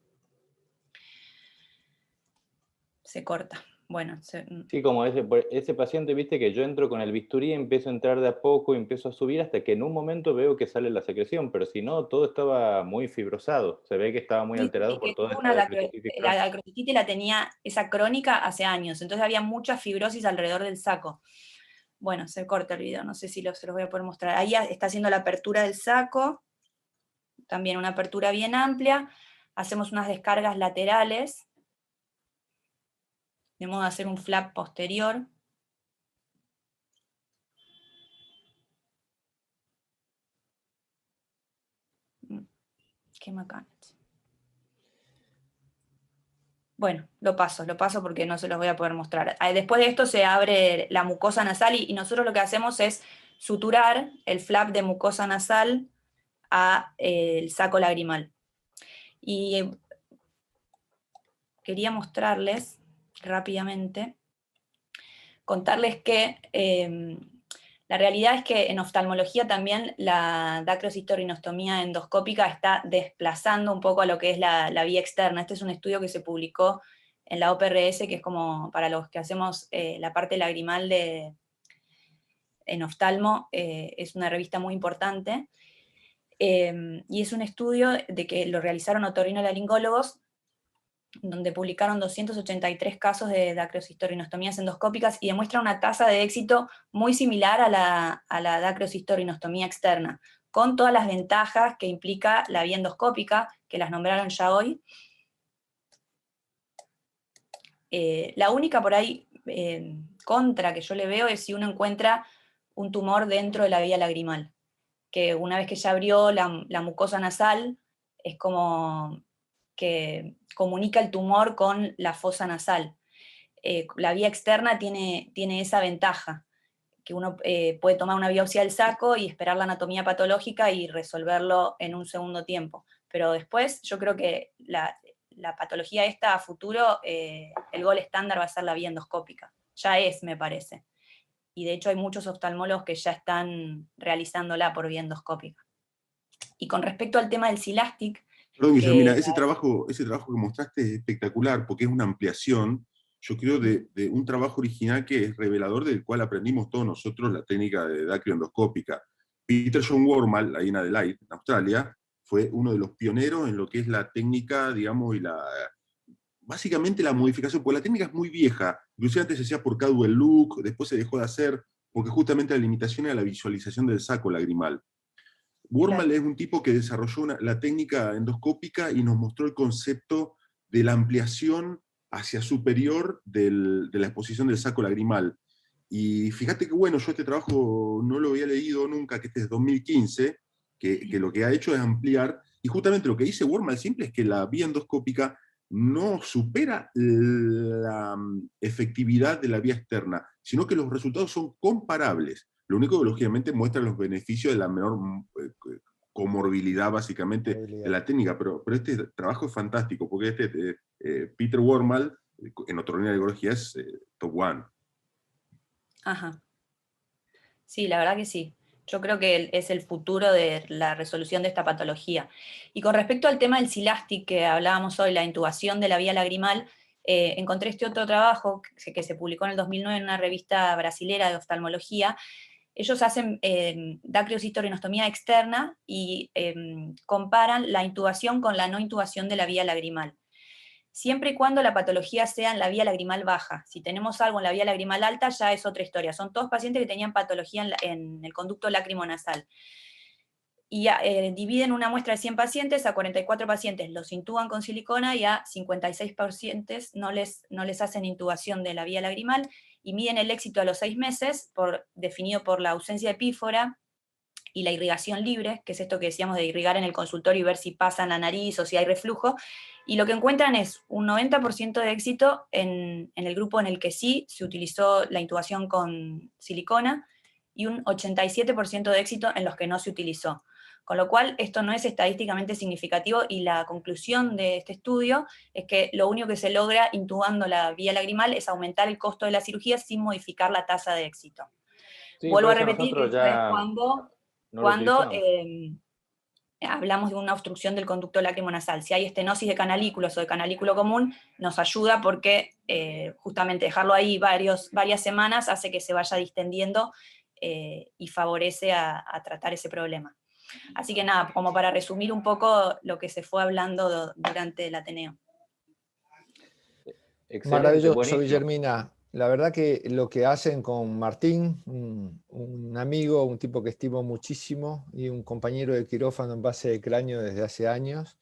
Se corta. Bueno, Sí, como ese paciente, viste que yo entro con el bisturí, empiezo a entrar de a poco, empiezo a subir hasta que en un momento veo que sale la secreción, pero si no, todo estaba muy fibrosado. Se ve que estaba muy alterado por toda esta decrecititis. La acrocititis la tenía esa crónica hace años, entonces había mucha fibrosis alrededor del saco. Bueno, se corta el video, no sé si se los voy a poder mostrar. Ahí está haciendo la apertura del saco, también una apertura bien amplia. Hacemos unas descargas laterales, de modo de hacer un flap posterior. Qué macana. Bueno, lo paso porque no se los voy a poder mostrar. Después de esto se abre la mucosa nasal y nosotros lo que hacemos es suturar el flap de mucosa nasal al saco lagrimal. Y quería mostrarles rápidamente, contarles que la realidad es que en oftalmología también la dacrocistosrinostomía endoscópica está desplazando un poco a lo que es la vía externa. Este es un estudio que se publicó en la OPRS, que es como para los que hacemos la parte lagrimal en oftalmo, es una revista muy importante. Y es un estudio de que lo realizaron otorrinolaringólogos, donde publicaron 283 casos de dacrocistosrinostomías endoscópicas y demuestra una tasa de éxito muy similar a la dacrocistosrinostomía externa, con todas las ventajas que implica la vía endoscópica, que las nombraron ya hoy. La única por ahí contra que yo le veo es si uno encuentra un tumor dentro de la vía lagrimal, que una vez que ya abrió la mucosa nasal, es como que comunica el tumor con la fosa nasal. La vía externa tiene esa ventaja, que uno puede tomar una biopsia del saco y esperar la anatomía patológica y resolverlo en un segundo tiempo. Pero después yo creo que la patología esta a futuro, el gol estándar va a ser la vía endoscópica. Ya es, me parece. Y de hecho hay muchos oftalmólogos que ya están realizándola por vía endoscópica. Y con respecto al tema del Silastic, Perdón, Guillermina, ese trabajo que mostraste es espectacular porque es una ampliación, yo creo, de un trabajo original que es revelador, del cual aprendimos todos nosotros la técnica de dacrioendoscópica. Peter John Wormald, ahí en Adelaide, en Australia, fue uno de los pioneros en lo que es la técnica, digamos, y básicamente la modificación, porque la técnica es muy vieja, inclusive antes se hacía por Cadwell Look, después se dejó de hacer, porque justamente la limitación era la visualización del saco lagrimal. Wormald es un tipo que desarrolló la técnica endoscópica y nos mostró el concepto de la ampliación hacia superior de la exposición del saco lagrimal. Y fíjate que bueno, yo este trabajo no lo había leído nunca, que este es 2015, que lo que ha hecho es ampliar, y justamente lo que dice Wormald simple es que la vía endoscópica no supera la efectividad de la vía externa, sino que los resultados son comparables. Lo único que lógicamente muestra los beneficios de la menor comorbilidad básicamente de la técnica, pero este trabajo es fantástico, porque Peter Wormald, en otorrinolaringología, es top one. Ajá. Sí, la verdad que sí. Yo creo que es el futuro de la resolución de esta patología. Y con respecto al tema del Silastic que hablábamos hoy, la intubación de la vía lagrimal, encontré este otro trabajo que se publicó en el 2009 en una revista brasilera de oftalmología. Ellos hacen dacrocistosrinostomía externa y comparan la intubación con la no intubación de la vía lagrimal. Siempre y cuando la patología sea en la vía lagrimal baja. Si tenemos algo en la vía lagrimal alta, ya es otra historia. Son todos pacientes que tenían patología en el conducto lacrimonasal. Y dividen una muestra de 100 pacientes, a 44 pacientes los intuban con silicona y a 56 pacientes no les hacen intubación de la vía lagrimal, y miden el éxito a los 6 meses, definido por la ausencia de epífora y la irrigación libre, que es esto que decíamos de irrigar en el consultorio y ver si pasa en la nariz o si hay reflujo, y lo que encuentran es un 90% de éxito en el grupo en el que sí se utilizó la intubación con silicona, y un 87% de éxito en los que no se utilizó. Con lo cual, esto no es estadísticamente significativo, y la conclusión de este estudio es que lo único que se logra intubando la vía lagrimal es aumentar el costo de la cirugía sin modificar la tasa de éxito. Sí, Vuelvo a por eso repetir que nosotros esto es ya cuando hablamos de una obstrucción del conducto lacrimonasal. Si hay estenosis de canalículos o de canalículo común, nos ayuda porque justamente dejarlo ahí varias semanas hace que se vaya distendiendo y favorece a tratar ese problema. Así que nada, como para resumir un poco lo que se fue hablando durante el Ateneo. Excelente, maravilloso, buenísimo. Guillermina. La verdad que lo que hacen con Martín, un amigo, un tipo que estimo muchísimo y un compañero de quirófano en base de cráneo desde hace años,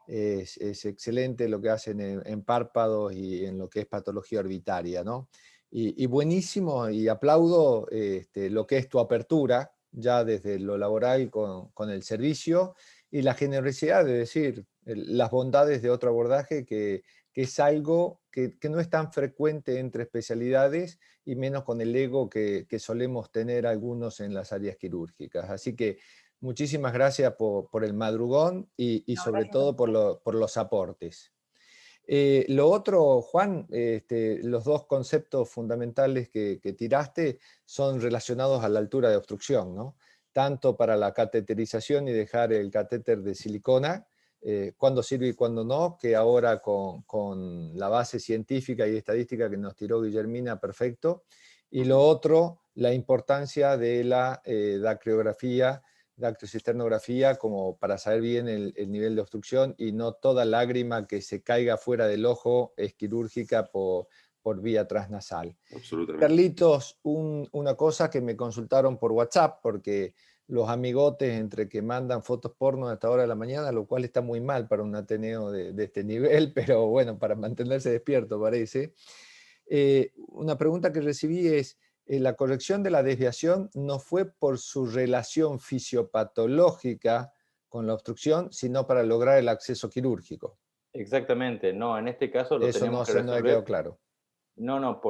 es excelente lo que hacen en párpados y en lo que es patología orbitaria, ¿no? Y buenísimo, y aplaudo lo que es tu apertura, ya desde lo laboral con el servicio, y la generosidad de decir las bondades de otro abordaje que es algo que no es tan frecuente entre especialidades y menos con el ego que solemos tener algunos en las áreas quirúrgicas. Así que muchísimas gracias por el madrugón y No, sobre gracias a todo ustedes. por los aportes. Lo otro, Juan, los dos conceptos fundamentales que tiraste son relacionados a la altura de obstrucción, ¿no? Tanto para la cateterización y dejar el catéter de silicona, cuándo sirve y cuándo no, que ahora con la base científica y estadística que nos tiró Guillermina, perfecto. Y lo otro, la importancia de la dactilocisternografía como para saber bien el nivel de obstrucción, y no toda lágrima que se caiga fuera del ojo es quirúrgica por vía transnasal. Absolutamente. Carlitos, una cosa que me consultaron por WhatsApp, porque los amigotes entre que mandan fotos porno a esta hora de la mañana, lo cual está muy mal para un ateneo de este nivel, pero bueno, para mantenerse despierto parece. Una pregunta que recibí es, la corrección de la desviación no fue por su relación fisiopatológica con la obstrucción, sino para lograr el acceso quirúrgico. Exactamente, no, en este caso lo Eso tenemos que no me quedó resolver. claro. No,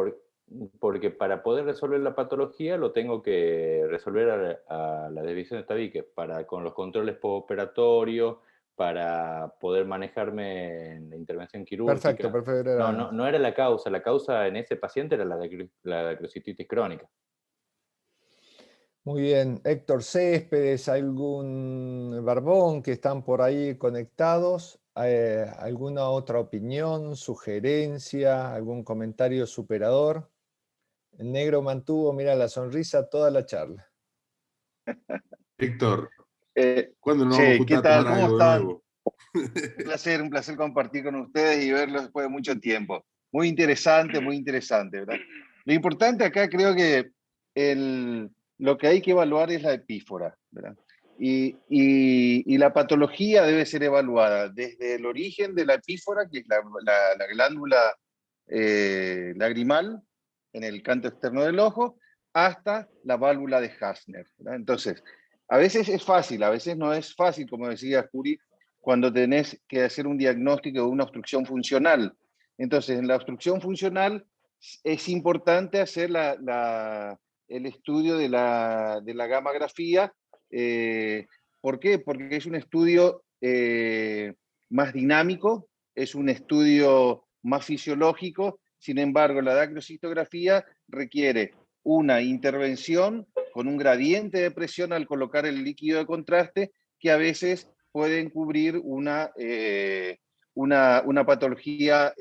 porque para poder resolver la patología lo tengo que resolver a la desviación de tabique, con los controles postoperatorios, para poder manejarme en la intervención Perfecto, quirúrgica. perfecto. No era la causa en ese paciente era la dacrocititis crónica. Muy bien. Héctor Céspedes, algún Barbón que están por ahí conectados. ¿Alguna otra opinión, sugerencia, algún comentario superador? El negro mantuvo, mira, la sonrisa toda la charla. Héctor, Eh, ¿cuándo nos vamos a Che, ¿qué juntar a tal? tomar ¿Cómo algo de están? nuevo? Un placer compartir con ustedes y verlos después de mucho tiempo. Muy interesante, ¿verdad? Lo importante acá creo que lo que hay que evaluar es la epífora, ¿verdad? Y la patología debe ser evaluada desde el origen de la epífora, que es la glándula lagrimal en el canto externo del ojo, hasta la válvula de Hasner, ¿verdad? Entonces, a veces es fácil, a veces no es fácil, como decía Juri, cuando tenés que hacer un diagnóstico de una obstrucción funcional. Entonces, en la obstrucción funcional es importante hacer el estudio de la gammagrafía. ¿Por qué? Porque es un estudio más dinámico, es un estudio más fisiológico. Sin embargo, la dactilocistografía requiere una intervención con un gradiente de presión al colocar el líquido de contraste que a veces pueden cubrir una patología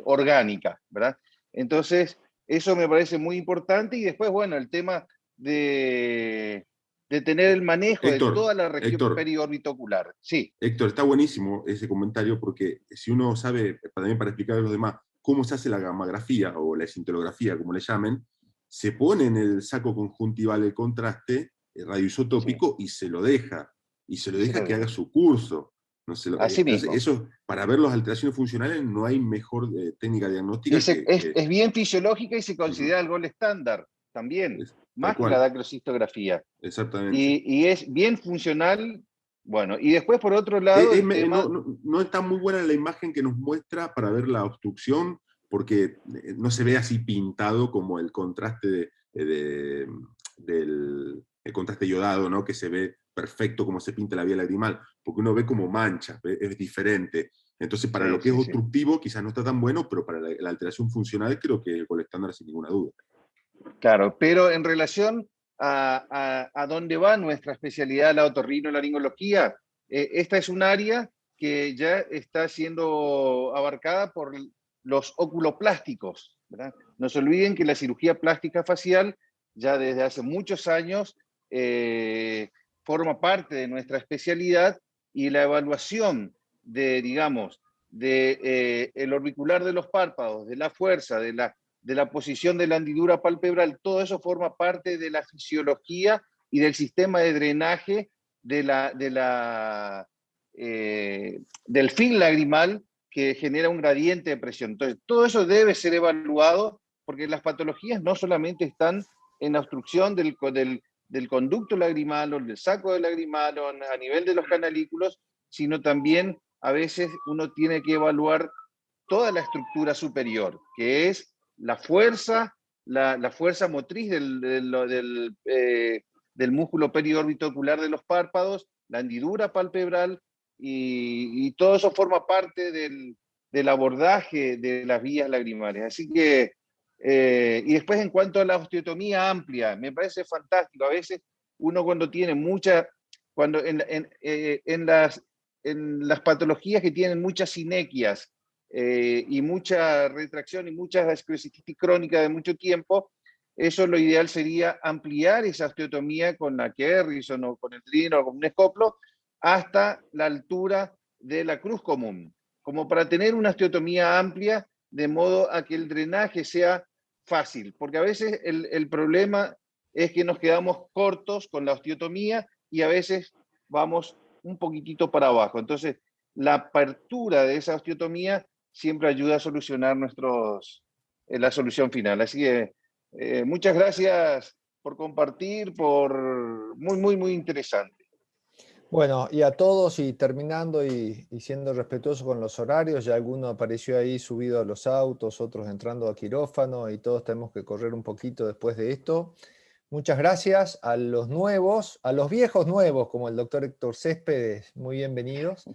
orgánica, ¿verdad? Entonces, eso me parece muy importante. Y después, bueno, el tema de tener el manejo de toda la región Héctor, periorbitocular. Sí. Héctor, está buenísimo ese comentario porque si uno sabe, también para explicar a los demás, cómo se hace la gammagrafía o la escintilografía, como le llamen, se pone en el saco conjuntival el contraste radioisotópico, sí, y se lo deja que haga su curso. No se lo, Así entonces, mismo. eso, para ver las alteraciones funcionales no hay mejor técnica diagnóstica es bien fisiológica y se considera el gol estándar también, más que la dactilocistografía. Exactamente. Y es bien funcional. Bueno, y después por otro lado no está muy buena la imagen que nos muestra para ver la obstrucción, porque no se ve así pintado como el contraste el contraste iodado, ¿no? Que se ve perfecto como se pinta la vía lagrimal, porque uno ve como manchas, es diferente. Entonces, para lo que es obstructivo, quizás no está tan bueno, pero para la alteración funcional creo que el gol estándar sin ninguna duda. Claro, pero en relación a dónde va nuestra especialidad, la otorrinolaringología, esta es un área que ya está siendo abarcada por los oculoplásticos, ¿verdad? No se olviden que la cirugía plástica facial ya desde hace muchos años forma parte de nuestra especialidad, y la evaluación de, digamos, el orbicular de los párpados, de la fuerza, de de la posición de la hendidura palpebral, todo eso forma parte de la fisiología y del sistema de drenaje del fin lagrimal, que genera un gradiente de presión. Entonces, todo eso debe ser evaluado, porque las patologías no solamente están en la obstrucción del conducto lagrimal o del saco del lagrimal o a nivel de los canalículos, sino también a veces uno tiene que evaluar toda la estructura superior, que es la fuerza motriz del músculo periórbito ocular de los párpados, la hendidura palpebral, y todo eso forma parte del abordaje de las vías lagrimales. Así que, y después en cuanto a la osteotomía amplia, me parece fantástico. A veces uno cuando tiene en las patologías que tienen muchas sinequias y mucha retracción y mucha esclerositis crónica de mucho tiempo, eso lo ideal sería ampliar esa osteotomía con la Kerrison o con el Drino o con un escoplo hasta la altura de la cruz común, como para tener una osteotomía amplia, de modo a que el drenaje sea fácil, porque a veces el problema es que nos quedamos cortos con la osteotomía y a veces vamos un poquitito para abajo. Entonces, la apertura de esa osteotomía siempre ayuda a solucionar la solución final. Así que muchas gracias por compartir, muy interesante. Bueno, y a todos, y terminando y siendo respetuoso con los horarios, ya alguno apareció ahí subido a los autos, otros entrando a quirófano, y todos tenemos que correr un poquito después de esto. Muchas gracias a los nuevos, a los viejos nuevos, como el doctor Héctor Céspedes, muy bienvenidos.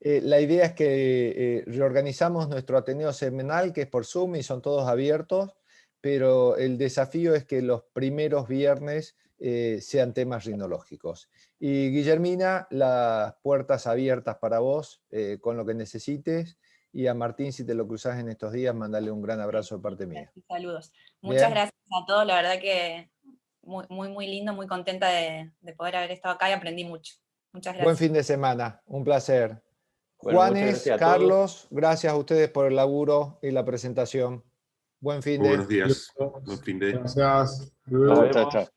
La idea es que reorganizamos nuestro Ateneo semanal, que es por Zoom y son todos abiertos, pero el desafío es que los primeros viernes sean temas rinológicos. Y Guillermina, las puertas abiertas para vos con lo que necesites. Y a Martín, si te lo cruzás en estos días, mandale un gran abrazo de parte mía. Saludos. Muchas gracias a todos, la verdad que muy lindo, muy contenta de poder haber estado acá y aprendí mucho. Muchas gracias. Buen fin de semana, un placer. Bueno, Juanes, Carlos, gracias a ustedes por el laburo y la presentación. Buen fin de. Buenos días. Buen fin de. Gracias. Nos vemos. Chao.